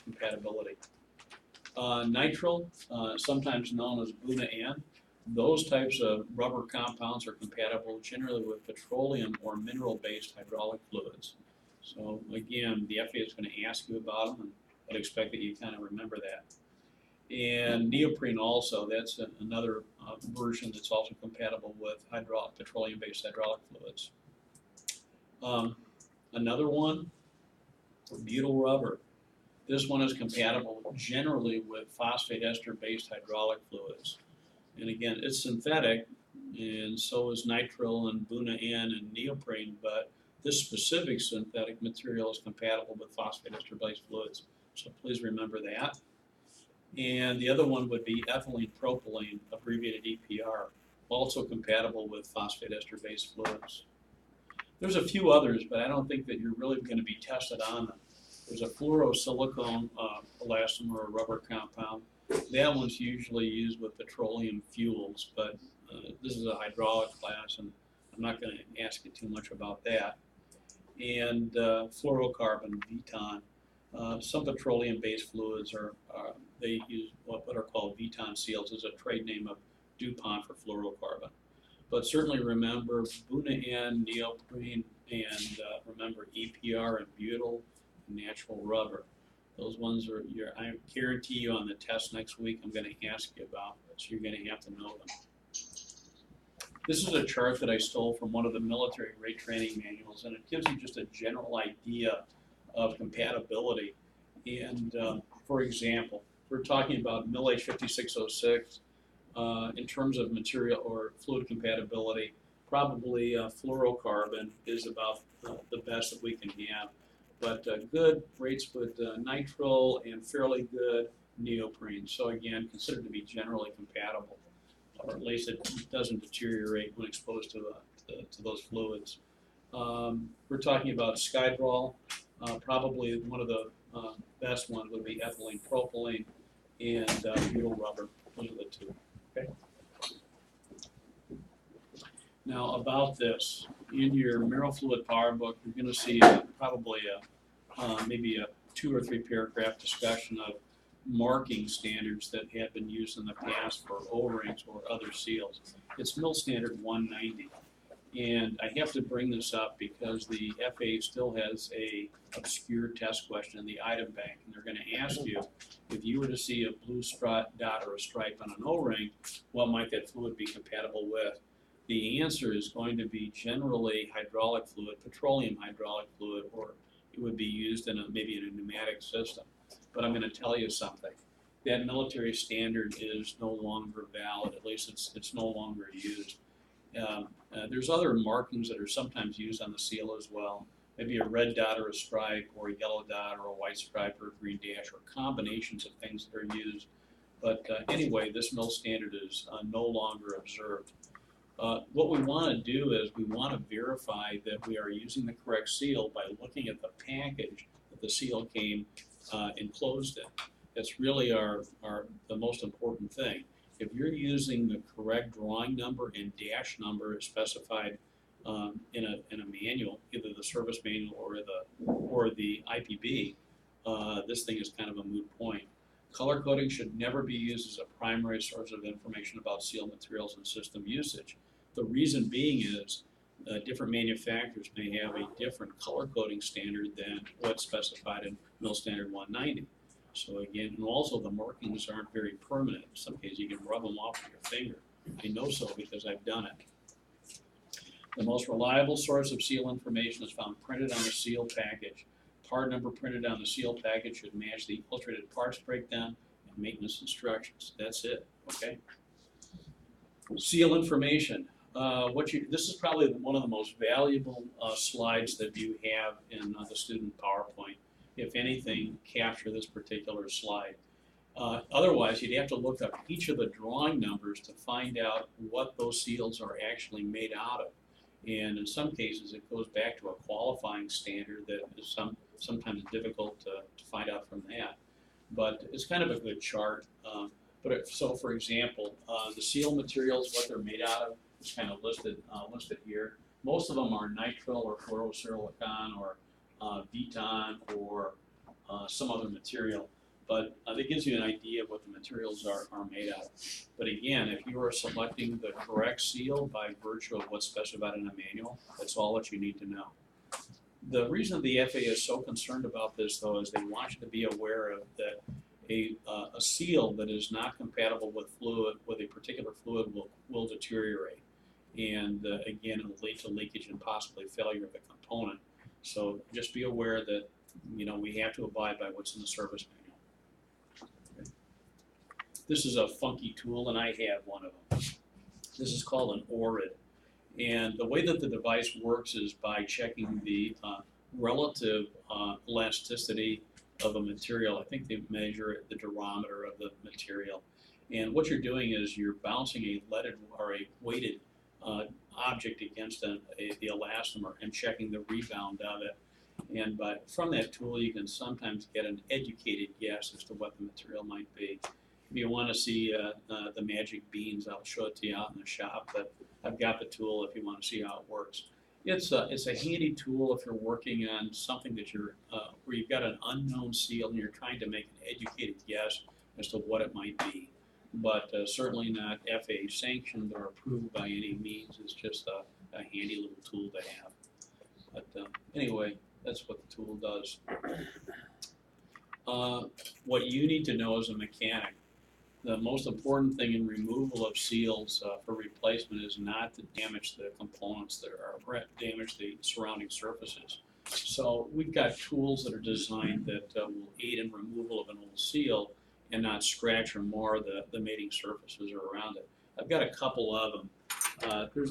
compatibility. Nitrile, sometimes known as Buna-N, those types of rubber compounds are compatible generally with petroleum or mineral-based hydraulic fluids. So again, the FAA is going to ask you about them, and I'd expect that you kind of remember that. And neoprene also, that's another version that's also compatible with petroleum-based hydraulic fluids. Another one, butyl rubber. This one is compatible generally with phosphate ester-based hydraulic fluids. And again, it's synthetic, and so is nitrile and Buna-N and neoprene, but this specific synthetic material is compatible with phosphate ester-based fluids. So please remember that. And the other one would be ethylene propylene, abbreviated EPR, also compatible with phosphate ester-based fluids. There's a few others, but I don't think that you're really going to be tested on them. There's a fluorosilicone elastomer or rubber compound. That one's usually used with petroleum fuels, but this is a hydraulic class, and I'm not going to ask you too much about that. And fluorocarbon, Viton. Some petroleum-based fluids they use what are called Viton seals as a trade name of DuPont for fluorocarbon. But certainly remember Buna-N, neoprene, and remember EPR and butyl, natural rubber. Those ones are, I guarantee you on the test next week, I'm going to ask you about, so you're going to have to know them. This is a chart that I stole from one of the military rate training manuals, and it gives you just a general idea of compatibility. And for example, we're talking about MIL-H 5606 in terms of material or fluid compatibility. Probably fluorocarbon is about the best that we can have. But good rates with nitrile and fairly good neoprene. So again, considered to be generally compatible, or at least it doesn't deteriorate when exposed to those fluids. We're talking about Skydrol. Probably one of the best ones would be ethylene propylene and butyl rubber. Those are the two. Okay. Now about this, in your mineral fluid power book, you're going to see probably maybe a 2 or 3 paragraph discussion of marking standards that have been used in the past for O-rings or other seals. It's mill standard 190. And I have to bring this up because the FAA still has a obscure test question in the item bank, and they're going to ask you, if you were to see a blue dot or a stripe on an O-ring, what might that fluid be compatible with? The answer is going to be generally hydraulic fluid, petroleum hydraulic fluid, or it would be used in maybe in a pneumatic system. But I'm going to tell you something. That military standard is no longer valid, at least it's no longer used. There's other markings that are sometimes used on the seal as well. Maybe a red dot or a stripe, or a yellow dot or a white stripe or a green dash, or combinations of things that are used. But anyway, this mill standard is no longer observed. What we want to do is we want to verify that we are using the correct seal by looking at the package that the seal came enclosed in. That's really the most important thing. If you're using the correct drawing number and dash number as specified in a manual, either the service manual or the IPB, this thing is kind of a moot point. Color coding should never be used as a primary source of information about seal materials and system usage. The reason being is different manufacturers may have a different color coding standard than what's specified in mill standard 190. So again, and also the markings aren't very permanent. In some cases, you can rub them off with your finger. I know so because I've done it. The most reliable source of seal information is found printed on the seal package. Part number printed on the seal package should match the illustrated parts breakdown and maintenance instructions. That's it, okay? Seal information. This is probably one of the most valuable slides that you have in the student PowerPoint. If anything, capture this particular slide. Otherwise, you'd have to look up each of the drawing numbers to find out what those seals are actually made out of. And in some cases, it goes back to a qualifying standard that is sometimes difficult to find out from that. But it's kind of a good chart. So for example, the seal materials, what they're made out of, is kind of listed here. Most of them are nitrile or fluorosilicon or Viton or some other material, but that gives you an idea of what the materials are made out of. But again, if you are selecting the correct seal by virtue of what's specified in the manual, that's all that you need to know. The reason the FAA is so concerned about this, though, is they want you to be aware of that a seal that is not compatible with a particular fluid will deteriorate. And again, it will lead to leakage and possibly failure of the component. So just be aware that, we have to abide by what's in the service manual. Okay. This is a funky tool, and I have one of them. This is called an ORID. And the way that the device works is by checking the relative elasticity of a material. I think they measure the durometer of the material. And what you're doing is you're bouncing a leaded or a weighted object against the elastomer and checking the rebound of it. And from that tool, you can sometimes get an educated guess as to what the material might be. If you want to see the magic beans, I'll show it to you out in the shop, but I've got the tool if you want to see how it works. It's a handy tool if you're working on something that where you've got an unknown seal and you're trying to make an educated guess as to what it might be. But certainly not FAA sanctioned or approved by any means. It's just a handy little tool to have. But anyway, that's what the tool does. What you need to know as a mechanic, the most important thing in removal of seals for replacement is not to damage the components that are damage the surrounding surfaces. So we've got tools that are designed that will aid in removal of an old seal and not scratch or mar the mating surfaces around it. I've got a couple of them.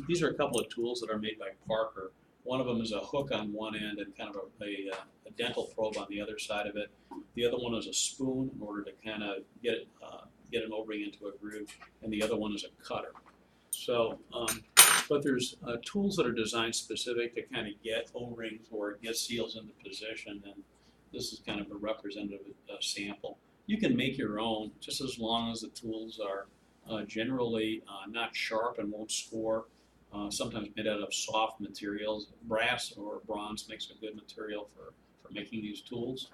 These are a couple of tools that are made by Parker. One of them is a hook on one end and kind of a dental probe on the other side of it. The other one is a spoon in order to kind of get an O-ring into a groove, and the other one is a cutter. So, but there's tools that are designed specific to kind of get O-rings or get seals into position, and this is kind of a representative sample. You can make your own just as long as the tools are generally not sharp and won't score. Sometimes made out of soft materials. Brass or bronze makes a good material for making these tools.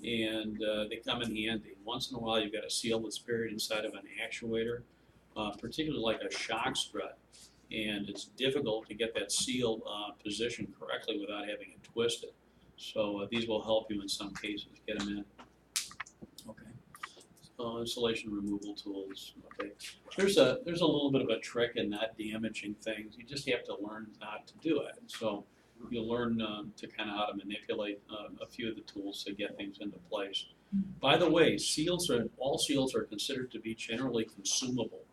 And they come in handy. Once in a while you've got a seal that's buried inside of an actuator, particularly like a shock strut. And it's difficult to get that seal positioned correctly without having it twisted. So these will help you in some cases get them in. Okay. Insulation removal tools. Okay. There's a little bit of a trick in not damaging things. You just have to learn not to do it. So you'll learn to kind of how to manipulate a few of the tools to get things into place. By the way, all seals are considered to be generally consumable,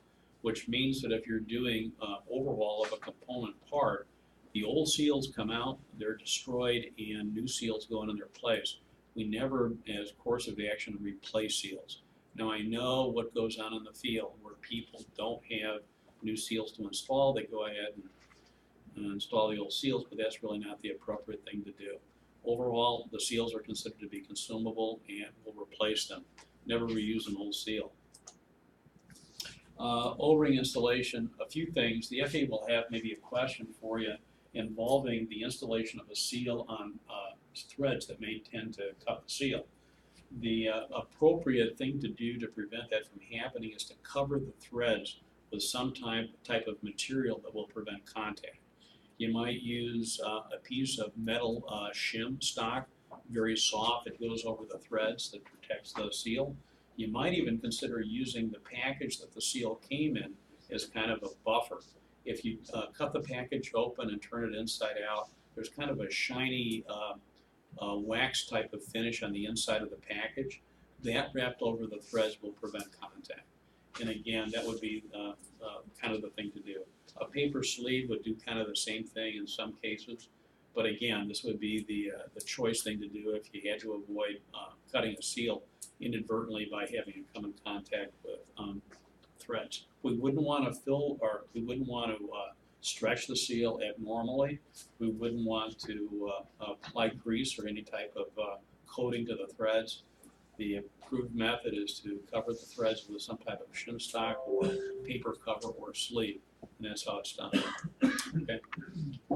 which means that if you're doing overhaul of a component part, the old seals come out, they're destroyed, and new seals go in their place. We never, as course of action, replace seals. Now I know what goes on in the field where people don't have new seals to install. They go ahead and install the old seals, but that's really not the appropriate thing to do. Overall, the seals are considered to be consumable and we'll replace them. Never reuse an old seal. O-ring installation, a few things. The FAA will have maybe a question for you involving the installation of a seal on threads that may tend to cut the seal. The appropriate thing to do to prevent that from happening is to cover the threads with some type of material that will prevent contact. You might use a piece of metal shim stock, very soft. It goes over the threads that protects the seal. You might even consider using the package that the seal came in as kind of a buffer. If you cut the package open and turn it inside out, there's kind of a shiny wax type of finish on the inside of the package. That wrapped over the threads will prevent contact. And again, that would be kind of the thing to do. A paper sleeve would do kind of the same thing in some cases. But again, this would be the choice thing to do if you had to avoid cutting a seal inadvertently by having it come in contact with threads. We wouldn't want to fill, or we wouldn't want to stretch the seal abnormally. We wouldn't want to apply grease or any type of coating to the threads. The approved method is to cover the threads with some type of shim stock or paper cover or sleeve, and that's how it's done. Okay.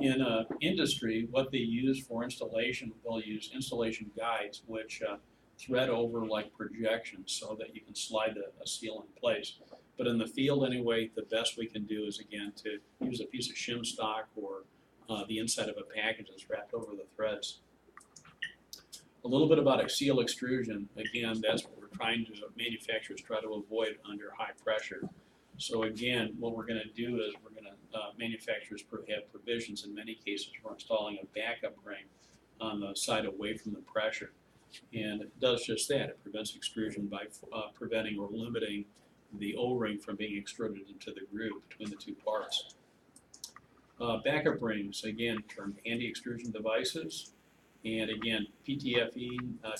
In industry, what they use for installation, they'll use installation guides, which thread over like projections so that you can slide a seal in place. But in the field anyway, the best we can do is, again, to use a piece of shim stock or the inside of a package that's wrapped over the threads. A little bit about a seal extrusion. Again, that's what we're trying to, manufacturers try to avoid under high pressure. So again, what we're going to do is we're going to, manufacturers have provisions in many cases for installing a backup ring on the side away from the pressure. And it does just that. It prevents extrusion by preventing or limiting the O-ring from being extruded into the groove between the two parts. Backup rings, again, termed anti-extrusion devices. And again, PTFE,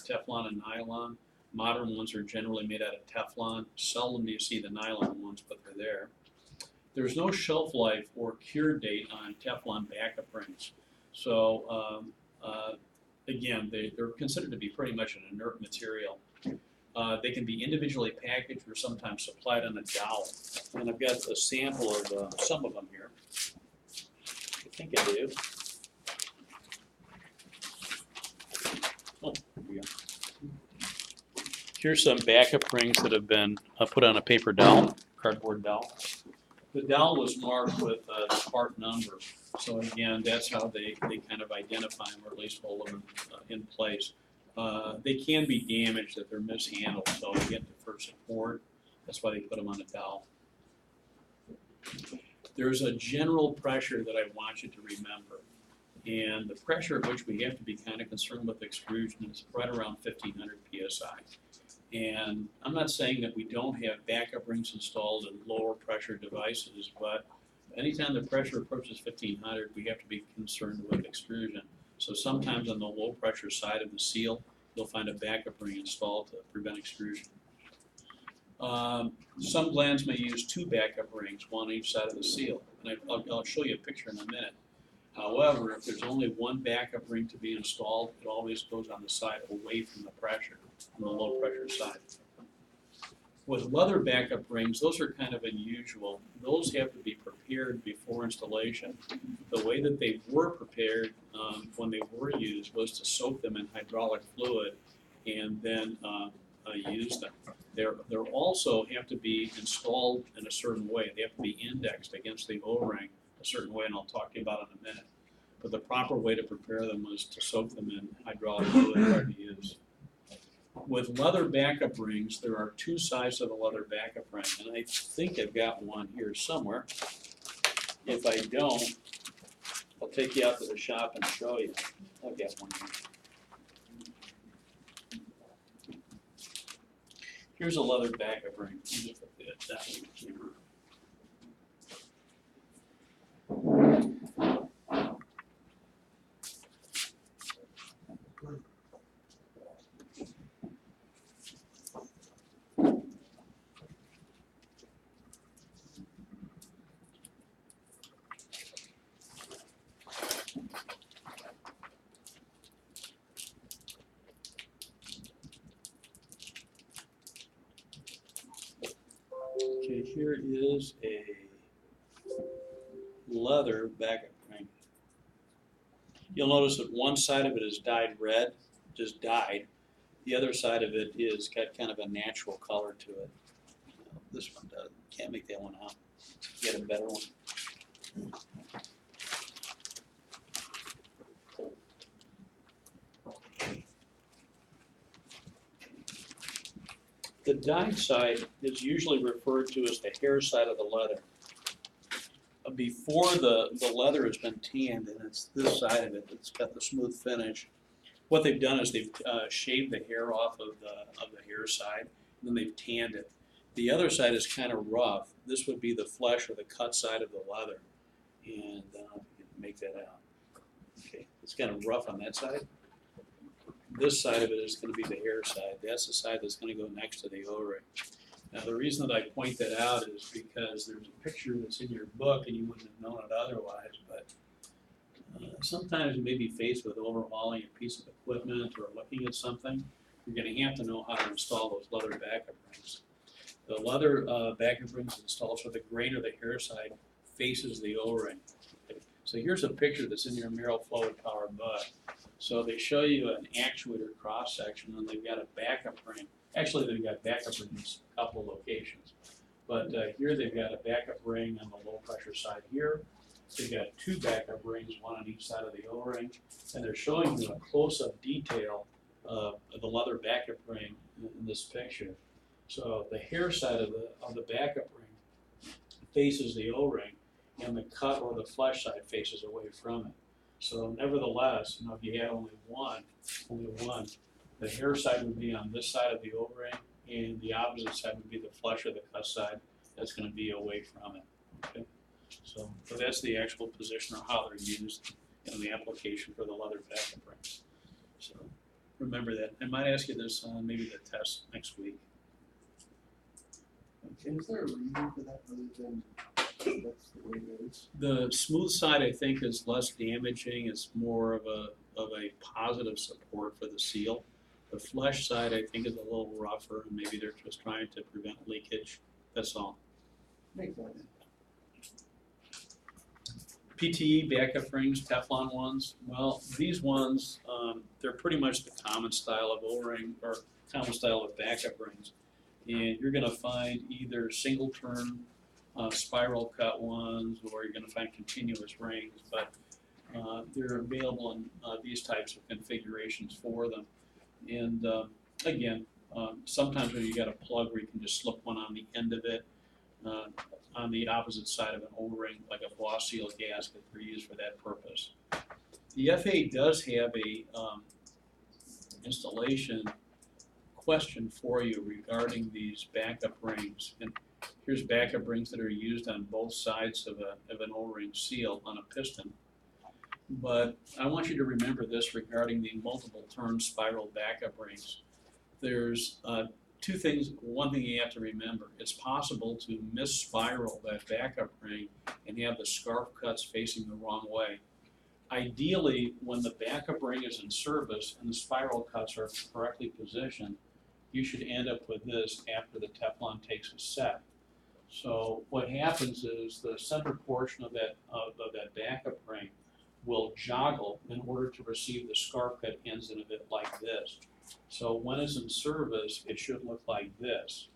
Teflon and nylon. Modern ones are generally made out of Teflon. Seldom do you see the nylon ones, but they're there. There's no shelf life or cure date on Teflon backup rings. So again, they're considered to be pretty much an inert material. They can be individually packaged or sometimes supplied on a dowel. And I've got a sample of some of them here. I think I do. Oh, here we go. Here's some backup rings that have been put on a paper dowel, cardboard dowel. The dowel was marked with the part number. So again, that's how they kind of identify them, or at least hold them in place. They can be damaged if they're mishandled, so again, for support, that's why they put them on a dowel. There's a general pressure that I want you to remember. And the pressure at which we have to be kind of concerned with extrusion is right around 1500 psi. And I'm not saying that we don't have backup rings installed in lower pressure devices, but Anytime the pressure approaches 1500, we have to be concerned with extrusion. So sometimes on the low pressure side of the seal, you'll find a backup ring installed to prevent extrusion. Some glands may use 2 backup rings, one on each side of the seal, and I'll show you a picture in a minute. However, if there's only 1 backup ring to be installed, it always goes on the side away from the pressure, on the low pressure side. With leather backup rings, those are kind of unusual. Those have to be prepared before installation. The way that they were prepared when they were used was to soak them in hydraulic fluid and then use them. They're also have to be installed in a certain way. They have to be indexed against the O-ring a certain way, and I'll talk to you about it in a minute. But the proper way to prepare them was to soak them in hydraulic fluid prior to use. With leather backup rings, there are 2 sides of the leather backup ring, and I think I've got one here somewhere. If I don't, I'll take you out to the shop and show you. I've got one here. Here's a leather backup ring. Let me just look at that one camera. Okay, here is a leather backup ring. You'll notice that one side of it is dyed red, just dyed. The other side of it is got kind of a natural color to it. This one does. Can't make that one out. Get a better one. The dyed side is usually referred to as the hair side of the leather. Before the leather has been tanned, and it's this side of it that's got the smooth finish. What they've done is they've shaved the hair off of the hair side, and then they've tanned it. The other side is kind of rough. This would be the flesh or the cut side of the leather, and make that out. Okay, it's kind of rough on that side. This side of it is going to be the hair side. That's the side that's going to go next to the O-ring. Now, the reason that I point that out is because there's a picture that's in your book, and you wouldn't have known it otherwise, but sometimes you may be faced with overhauling a piece of equipment or looking at something. You're going to have to know how to install those leather backup rings. The leather backup rings installed so the grain of the hair side faces the O-ring. Okay. So here's a picture that's in your Merrill Fluid Power book. So they show you an actuator cross section, and they've got a backup ring. Actually, they've got backup rings in a couple of locations. But here they've got a backup ring on the low pressure side here. They've got 2 backup rings, one on each side of the O-ring. And they're showing you a close-up detail of the leather backup ring in this picture. So the hair side of the backup ring faces the O-ring, and the cut or the flesh side faces away from it. So nevertheless, if you had only one, the hair side would be on this side of the O-ring, and the opposite side would be the flesh or the cut side that's going to be away from it. Okay? So that's the actual position or how they're used in the application for the leather backup rings. So remember that. I might ask you this on maybe the test next week. Okay, is there a reason for that other than that's the way it is? The smooth side, I think, is less damaging. It's more of a positive support for the seal. The flesh side, I think, is a little rougher, and maybe they're just trying to prevent leakage. That's all. Makes sense. PTE backup rings, Teflon ones. Well, these ones, they're pretty much the common style of O-ring or common style of backup rings. And you're going to find either single turn spiral cut ones, or you're going to find continuous rings, but they're available in these types of configurations for them. And again, sometimes when you got a plug where you can just slip one on the end of it, on the opposite side of an O-ring, like a floss seal gasket, they're used for that purpose. The FAA does have a installation question for you regarding these backup rings. And Here's backup rings that are used on both sides of an O-ring seal on a piston. But I want you to remember this regarding the multiple turn spiral backup rings. There's two things. One thing you have to remember, it's possible to mis-spiral that backup ring and have the scarf cuts facing the wrong way. Ideally, when the backup ring is in service and the spiral cuts are correctly positioned, you should end up with this after the Teflon takes a set. So what happens is the center portion of that backup ring will joggle in order to receive the scarf cut ends in a bit like this. So when it's in service, it should look like this.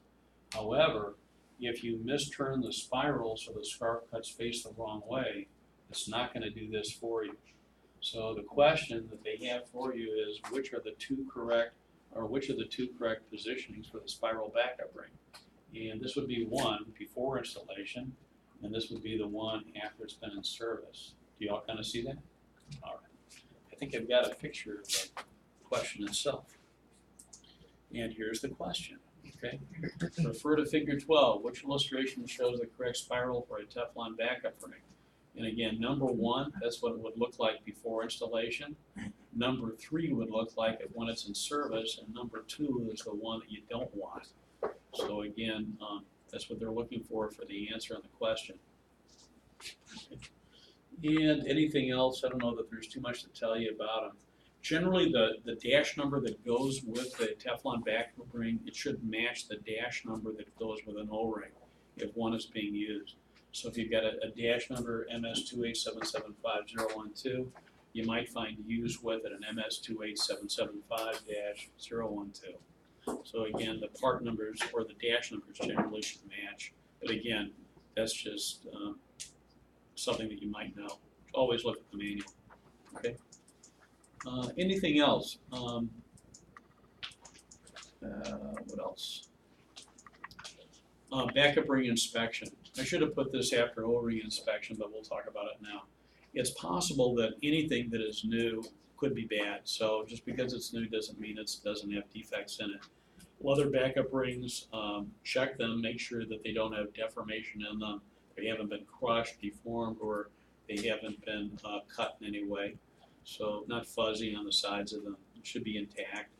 However, if you misturn the spiral so the scarf cuts face the wrong way, it's not going to do this for you. So the question that they have for you is which of the two correct positionings for the spiral backup ring. And this would be one before installation, and this would be the one after it's been in service. Do you all kind of see that? All right. I think I've got a picture of the question itself. And here's the question, okay? Refer to figure 12. Which illustration shows the correct spiral for a Teflon backup ring? And again, number 1, that's what it would look like before installation. Number 3 would look like it when it's in service, and number 2 is the one that you don't want. So again, that's what they're looking for the answer on the question. And anything else, I don't know that there's too much to tell you about them. Generally, the dash number that goes with the Teflon backup ring, it should match the dash number that goes with an O-ring if one is being used. So if you've got a dash number MS287755012, you might find use with it an MS28775-012. So again, the part numbers or the dash numbers generally should match. But again, that's just something that you might know. Always look at the manual. Okay. Anything else? What else? Backup ring inspection. I should have put this after O-ring inspection, but we'll talk about it now. It's possible that anything that is new could be bad. So just because it's new doesn't mean it doesn't have defects in it. Leather backup rings, check them, make sure that they don't have deformation in them. They haven't been crushed, deformed, or they haven't been cut in any way. So not fuzzy on the sides of them. It should be intact.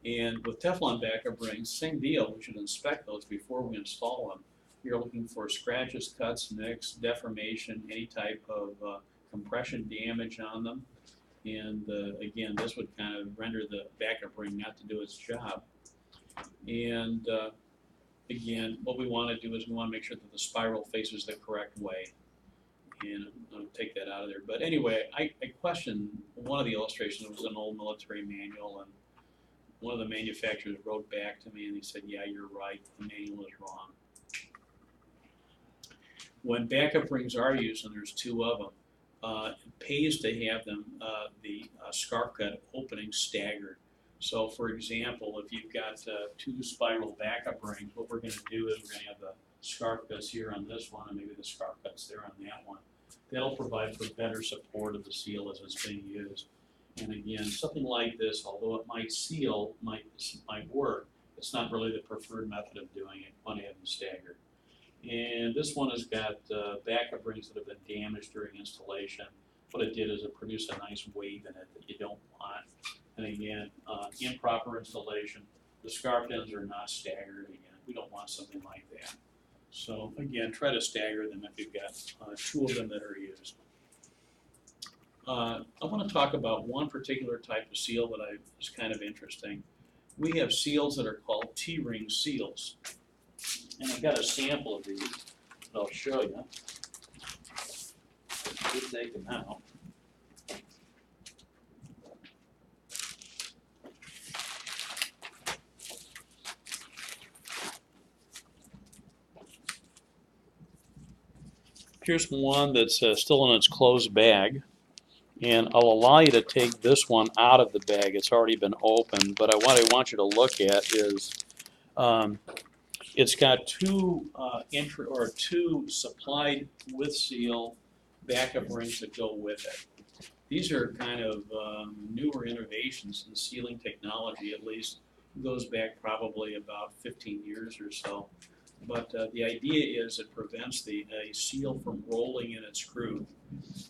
And with Teflon backup rings, same deal. We should inspect those before we install them. You're looking for scratches, cuts, nicks, deformation, any type of compression damage on them. And again, this would kind of render the backup ring not to do its job. And again, what we want to do is we want to make sure that the spiral faces the correct way. And I'll take that out of there. But anyway, I questioned one of the illustrations. It was an old military manual, and one of the manufacturers wrote back to me and he said, yeah, you're right, the manual is wrong. When backup rings are used, and there's 2 of them, it pays to have them, the scarf cut opening staggered. So for example, if you've got 2 spiral backup rings, what we're going to do is we're going to have the scarf cuts here on this one and maybe the scarf cuts there on that one. That'll provide for better support of the seal as it's being used. And again, something like this, although it might seal, might work, it's not really the preferred method of doing it. Want to have them staggered. And this one has got backup rings that have been damaged during installation. What it did is it produced a nice wave in it that you don't want. And again, improper installation, the scarf ends are not staggered. Again, we don't want something like that. So again, try to stagger them if you've got 2 of them that are used. I want to talk about one particular type of seal that is kind of interesting. We have seals that are called T-ring seals. And I've got a sample of these that I'll show you. Just take them out. Here's one that's still in its closed bag. And I'll allow you to take this one out of the bag. It's already been opened. But what I want you to look at is it's got 2 supplied with seal backup rings that go with it. These are kind of newer innovations in sealing technology. At least goes back probably about 15 years or so. But the idea is it prevents a seal from rolling in its groove.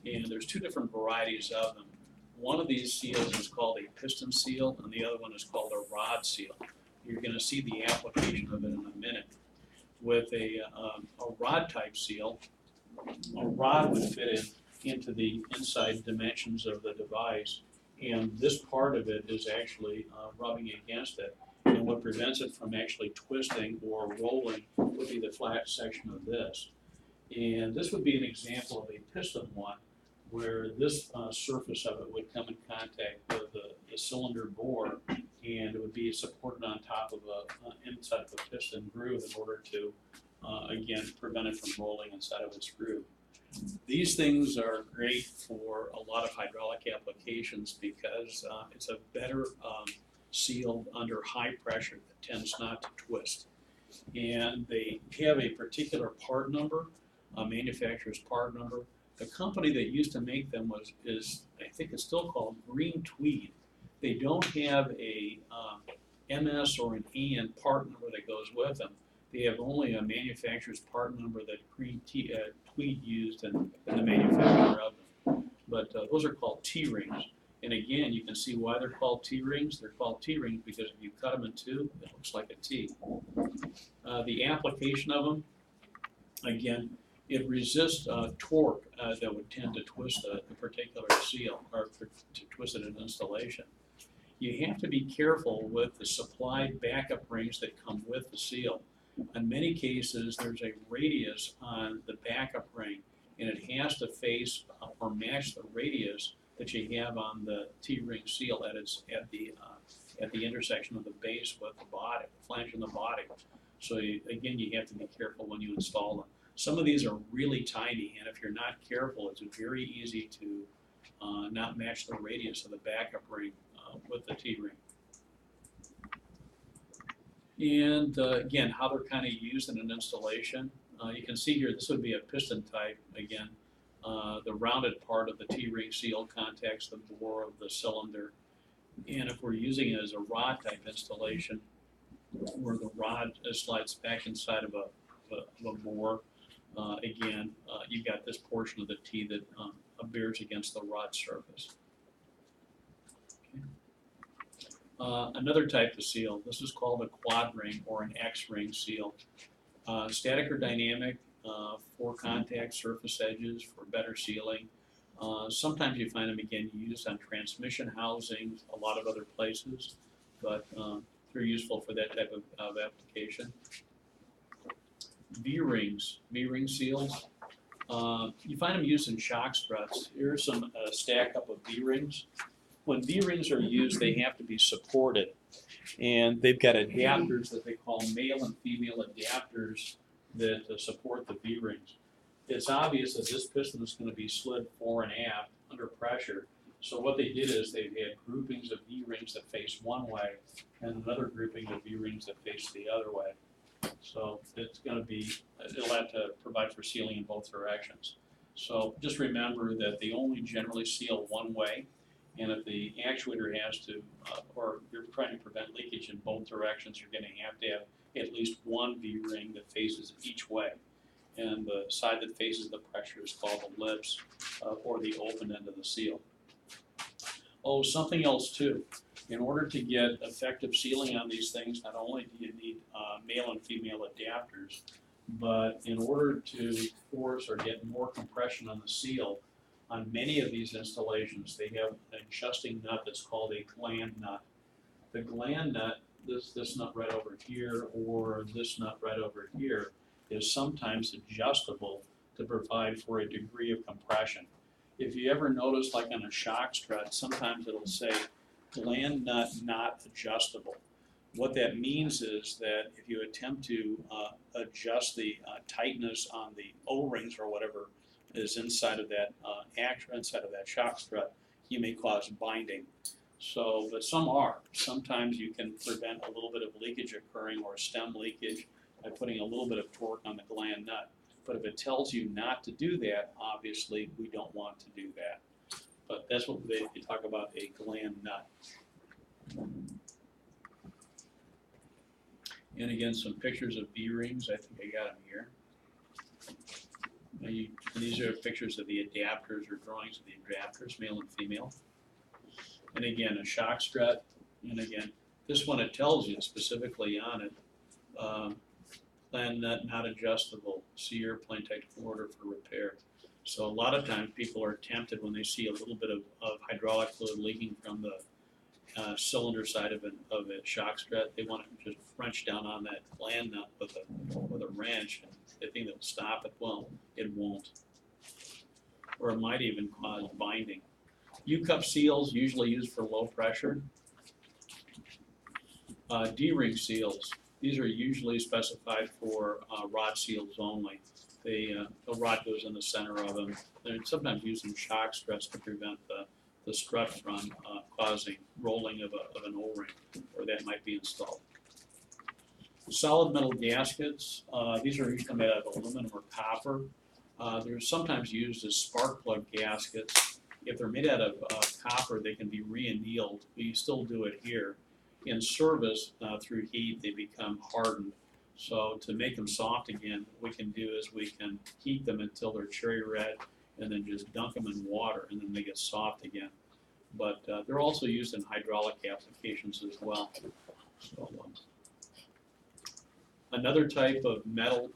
And there's two different varieties of them. One of these seals is called a piston seal, and the other one is called a rod seal. You're going to see the application of it in a minute. With a rod type seal, a rod would fit into the inside dimensions of the device, and this part of it is actually rubbing against it. And what prevents it from actually twisting or rolling would be the flat section of this. And this would be an example of a piston one, where this surface of it would come in contact with the cylinder bore, and it would be supported on top of inside of a piston groove in order to, again, prevent it from rolling inside of its groove. These things are great for a lot of hydraulic applications because it's a better seal under high pressure that tends not to twist. And they have a particular part number, a manufacturer's part number. The company that used to make them is I think it's still called Green Tweed. They don't have a MS or an AN part number that goes with them. They have only a manufacturer's part number that Tweed used in the manufacture of them. But those are called T-rings. And again, you can see why they're called T-rings. They're called T-rings because if you cut them in two, it looks like a T. The application of them, again, it resists torque that would tend to twist a particular seal or to twist it in installation. You have to be careful with the supplied backup rings that come with the seal. In many cases, there's a radius on the backup ring, and it has to face or match the radius that you have on the T-ring seal at the intersection of the base with the body, the flange and the body. So again, you have to be careful when you install them. Some of these are really tiny, and if you're not careful, it's very easy to not match the radius of the backup ring with the T-ring. And again, how they're kind of used in an installation. You can see here, this would be a piston type. Again, the rounded part of the T-ring seal contacts the bore of the cylinder. And if we're using it as a rod type installation, where the rod slides back inside of a bore, again, you've got this portion of the T that bears against the rod surface. Another type of seal, this is called a quad ring or an X-ring seal. Static or dynamic, for contact surface edges, for better sealing. Sometimes you find them again used on transmission housings, a lot of other places, but they're useful for that type of application. V-rings, V-ring seals. You find them used in shock struts. Here's some stack up of V-rings. When V-rings are used, they have to be supported. And they've got adapters that they call male and female adapters that support the V-rings. It's obvious that this piston is going to be slid fore and aft under pressure. So what they did is they had groupings of V-rings that face one way and another grouping of V-rings that face the other way. So it's going to be, it'll have to provide for sealing in both directions. So just remember that they only generally seal one way. And if the actuator has to, or you're trying to prevent leakage in both directions, you're going to have at least one V-ring that faces each way. And the side that faces the pressure is called the lips or the open end of the seal. Oh, something else too. In order to get effective sealing on these things, not only do you need male and female adapters, but in order to force or get more compression on the seal, on many of these installations, they have an adjusting nut that's called a gland nut. The gland nut, this nut right over here or this nut right over here, is sometimes adjustable to provide for a degree of compression. If you ever notice, like on a shock strut, sometimes it'll say gland nut not adjustable. What that means is that if you attempt to adjust the tightness on the O-rings or whatever is inside of that inside of that shock strut, you may cause binding. So, but some are. Sometimes you can prevent a little bit of leakage occurring or stem leakage by putting a little bit of torque on the gland nut. But if it tells you not to do that, obviously we don't want to do that. But that's what they talk about, a gland nut. And again, some pictures of D-rings, I think I got them here. And these are pictures of the adapters or drawings of the adapters, male and female. And again, a shock strut, and again, this one, it tells you specifically on it, plan nut not adjustable, see airplane technical order for repair. So a lot of times people are tempted when they see a little bit of hydraulic fluid leaking from the cylinder side of a shock strut. They want to just wrench down on that gland nut with a wrench, and they think it'll stop it. Well, it won't. Or it might even cause binding. U-cup seals usually used for low pressure. D-ring seals. These are usually specified for rod seals only. The rod goes in the center of them. They're sometimes used in shock struts to prevent the strut from causing rolling of an O-ring, or that might be installed. Solid metal gaskets. These are usually made out of aluminum or copper. They're sometimes used as spark plug gaskets. If they're made out of copper, they can be re-annealed, but you still do it here. In service, through heat, they become hardened. So to make them soft again, what we can do is we can heat them until they're cherry red, and then just dunk them in water, and then they get soft again. But they're also used in hydraulic applications as well. So, another type of metal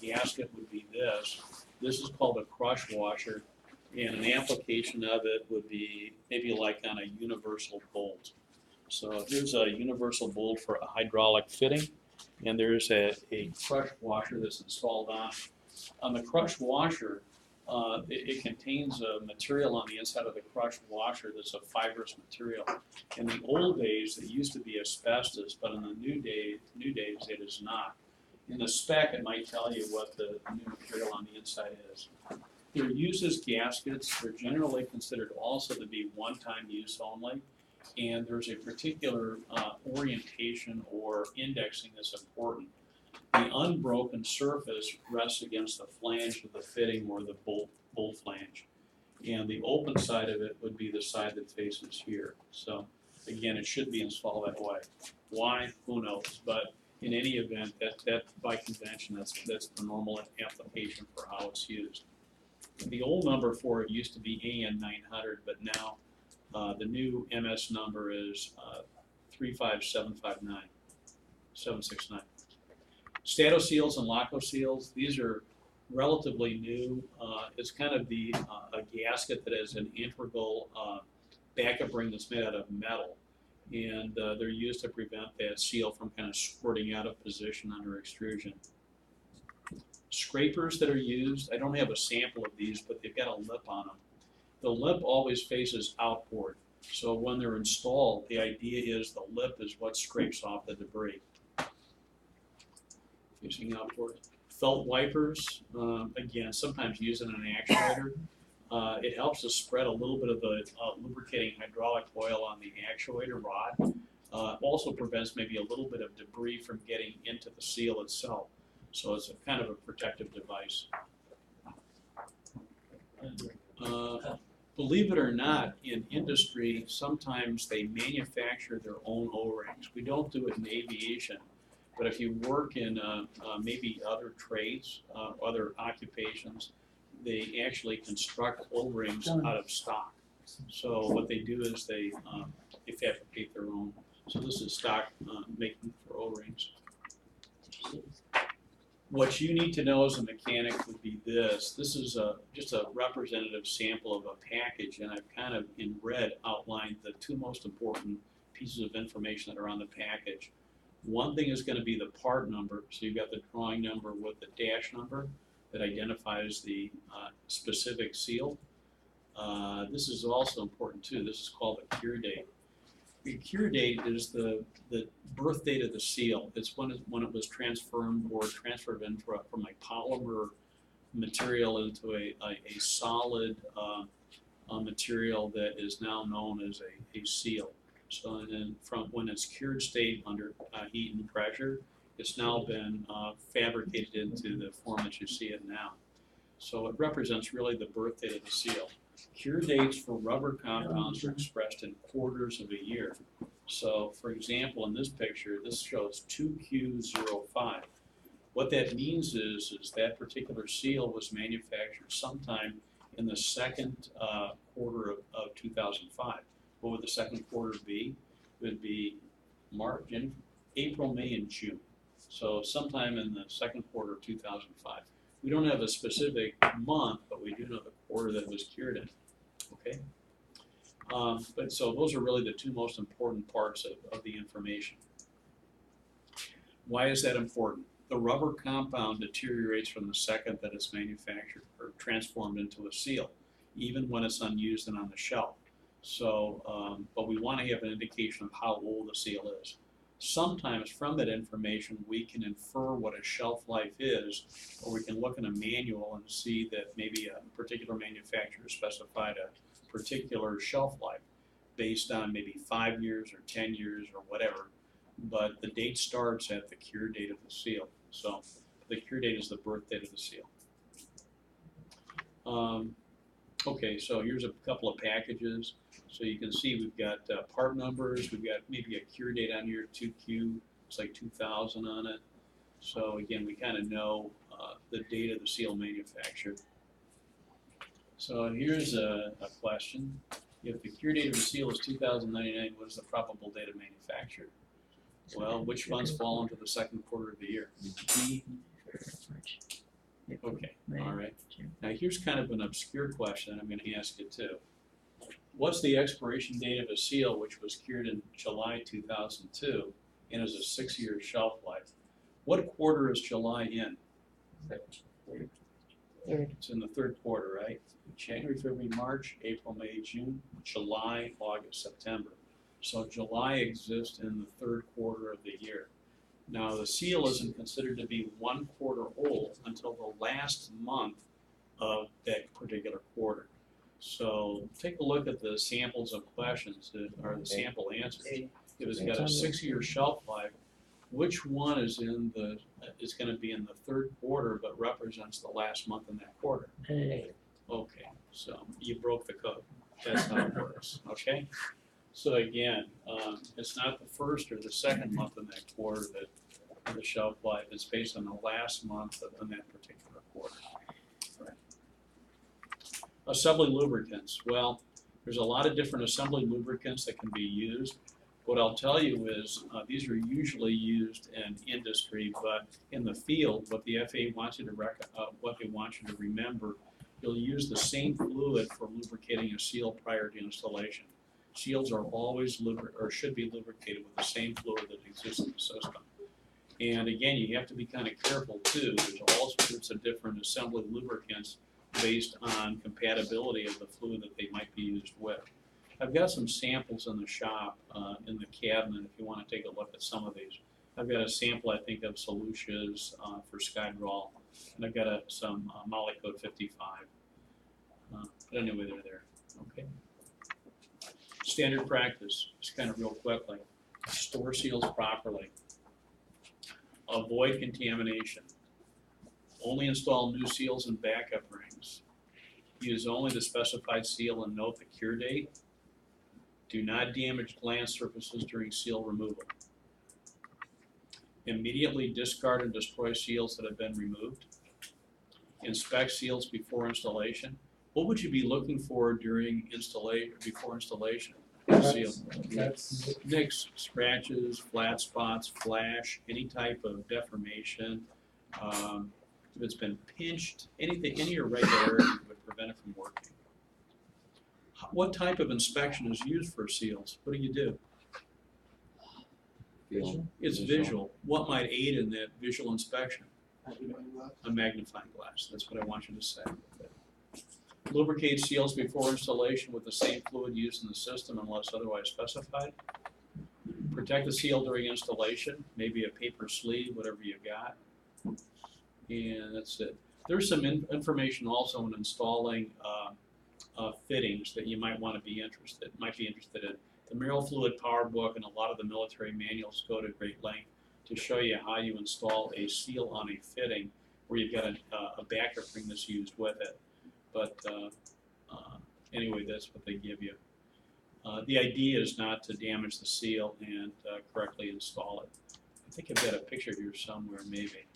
gasket would be this. This is called a crush washer, and an application of it would be maybe like on a universal bolt. So here's a universal bolt for a hydraulic fitting, and there's a crush washer that's installed on. On the crush washer, it contains a material on the inside of the crush washer that's a fibrous material. In the old days, it used to be asbestos, but in the new days, it is not. In the spec, it might tell you what the new material on the inside is. They're used as gaskets. They're generally considered also to be one-time use only. And there's a particular orientation or indexing that's important. The unbroken surface rests against the flange of the fitting or the bolt flange. And the open side of it would be the side that faces here. So again, it should be installed that way. Why? Who knows? But in any event, that by convention, that's the normal application for how it's used. The old number for it used to be AN 900, but now the new MS number is 769. Stato seals and loco seals, these are relatively new. It's kind of a gasket that has an integral backup ring that's made out of metal. And they're used to prevent that seal from kind of squirting out of position under extrusion. Scrapers that are used, I don't have a sample of these, but they've got a lip on them. The lip always faces outboard. So when they're installed, the idea is the lip is what scrapes off the debris. Facing outboard. Felt wipers, again, sometimes used in an actuator. It helps to spread a little bit of the lubricating hydraulic oil on the actuator rod. Also prevents maybe a little bit of debris from getting into the seal itself. So it's a kind of a protective device. Believe it or not, in industry, sometimes they manufacture their own O-rings. We don't do it in aviation, but if you work in maybe other trades, other occupations, they actually construct O-rings out of stock. So what they do is they fabricate their own. So this is stock making for O-rings. What you need to know as a mechanic would be this. This is just a representative sample of a package, and I've kind of in red outlined the two most important pieces of information that are on the package. One thing is going to be the part number. So you've got the drawing number with the dash number that identifies the specific seal. This is also important too. This is called a cure date. The cure date is the birth date of the seal. It's when it was transformed or transferred from a polymer material into a solid material that is now known as a seal. So then from when it's cured state under heat and pressure, it's now been fabricated into the form that you see it now. So it represents really the birth date of the seal. Cure dates for rubber compounds are expressed in quarters of a year. So for example, in this picture, this shows 2Q05. What that means is that particular seal was manufactured sometime in the second quarter of 2005. What would the second quarter be? It would be March, April, May, and June. So sometime in the second quarter of 2005. We don't have a specific month, but we do know the quarter that it was cured in. Okay. But so those are really the two most important parts of the information. Why is that important? The rubber compound deteriorates from the second that it's manufactured or transformed into a seal, even when it's unused and on the shelf. So, but we want to have an indication of how old the seal is. Sometimes from that information, we can infer what a shelf life is, or we can look in a manual and see that maybe a particular manufacturer specified a particular shelf life based on maybe 5 years or 10 years or whatever. But the date starts at the cure date of the seal. So the cure date is the birth date of the seal. Okay, so here's a couple of packages. So you can see we've got part numbers, we've got maybe a cure date on here, 2Q, it's like 2000 on it. So again, we kind of know the date of the seal manufactured. So here's a question. If the cure date of the seal is 2099, what is the probable date of manufacture? Well, which months fall into the second quarter of the year? Okay, all right. Now here's kind of an obscure question I'm going to ask you too. What's the expiration date of a seal which was cured in July 2002 and is a 6-year shelf life? What quarter is July in? Third. It's in the third quarter, right? January, February, March, April, May, June, July, August, September. So July exists in the third quarter of the year. Now the seal isn't considered to be 1 quarter old until the last month of that particular quarter. So take a look at the samples of questions or the sample answers. If it's got a 6-year shelf life, which one is going to be in the third quarter but represents the last month in that quarter? Okay, so you broke the code. That's how it works. Okay. So again, it's not the first or the second month in that quarter that the shelf life is based on the last month in that particular quarter. Right. Assembly lubricants. Well, there's a lot of different assembly lubricants that can be used. What I'll tell you is these are usually used in industry, but in the field, what the FAA wants you to what they want you to remember, you'll use the same fluid for lubricating a seal prior to installation. Seals are always should be lubricated with the same fluid that exists in the system. And again, you have to be kind of careful too. There's all sorts of different assembly lubricants based on compatibility of the fluid that they might be used with. I've got some samples in the shop, in the cabinet, if you want to take a look at some of these. I've got a sample, I think, of Solutions for Skydrol, and I've got some Molycode 55. But anyway, they're there. Okay. Standard practice, just kind of real quickly. Store seals properly. Avoid contamination. Only install new seals and backup rings. Use only the specified seal and note the cure date. Do not damage gland surfaces during seal removal. Immediately discard and destroy seals that have been removed. Inspect seals before installation. What would you be looking for during installation, before installation? Seal. Nicks, scratches, flat spots, flash, any type of deformation. If it's been pinched, anything, any irregularity would prevent it from working. What type of inspection is used for seals? What do you do? It's visual. What might aid in that visual inspection? A magnifying glass. That's what I want you to say. Lubricate seals before installation with the same fluid used in the system unless otherwise specified. Protect the seal during installation, maybe a paper sleeve, whatever you got. And that's it. There's some information also in installing fittings that you might want to be interested in. The Merrill Fluid Power Book and a lot of the military manuals go to great length to show you how you install a seal on a fitting where you've got a backup ring that's used with it. But anyway, that's what they give you. The idea is not to damage the seal and correctly install it. I think I've got a picture here somewhere, maybe.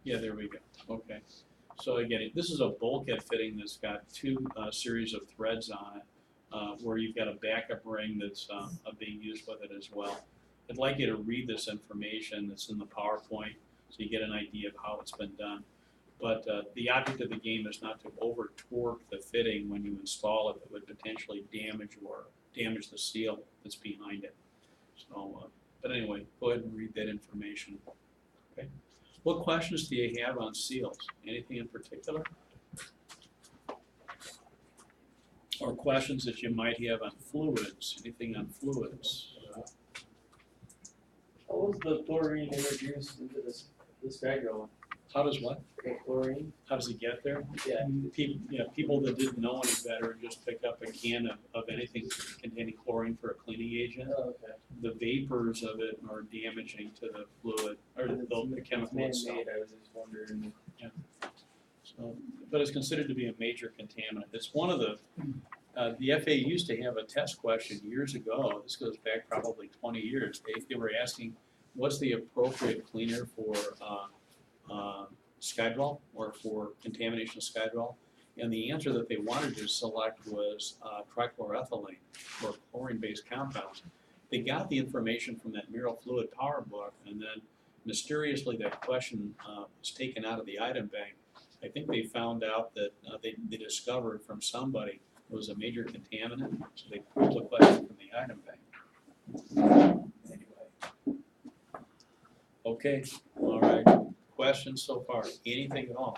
Yeah, there we go. Okay. So again, this is a bulkhead fitting that's got two series of threads on it, where you've got a backup ring that's being used with it as well. I'd like you to read this information that's in the PowerPoint so you get an idea of how it's been done. But the object of the game is not to over torque the fitting when you install it that would potentially damage the seal that's behind it. So, but anyway, go ahead and read that information. Okay. What questions do you have on seals? Anything in particular? Or questions that you might have on fluids? Anything on fluids? How was the chlorine introduced into this diagram? How does what? The chlorine? How does it get there? Yeah. People that didn't know any better just pick up a can of anything containing chlorine for a cleaning agent. Oh, okay. The vapors of it are damaging to the fluid or the chemical itself. Man-made, I was just wondering. So, but it's considered to be a major contaminant. It's one of the FAA used to have a test question years ago. This goes back probably 20 years. They were asking, what's the appropriate cleaner for skydrol or for contamination of skydrol? And the answer that they wanted to select was trichloroethylene or chlorine-based compounds. They got the information from that Mineral Fluid Power book, and then mysteriously that question was taken out of the item bank. I think they found out that they discovered from somebody it was a major contaminant, so they pulled the question from the item bank. Anyway. Okay, all right. Questions so far? Anything at all?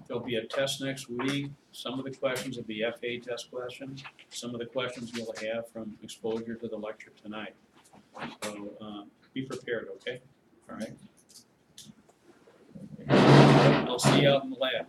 There'll be a test next week. Some of the questions will be FA test questions. Some of the questions you'll have from exposure to the lecture tonight. So be prepared, okay? All right. I'll see you out in the lab.